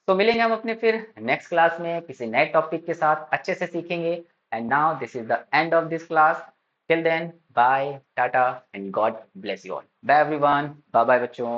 तो मिलेंगे हम अपने फिर नेक्स्ट क्लास में किसी नए टॉपिक के साथ, अच्छे से सीखेंगे। And now this is the end of this class. Till then, bye, tata, and God bless you all. Bye everyone. Bye bye बच्चों.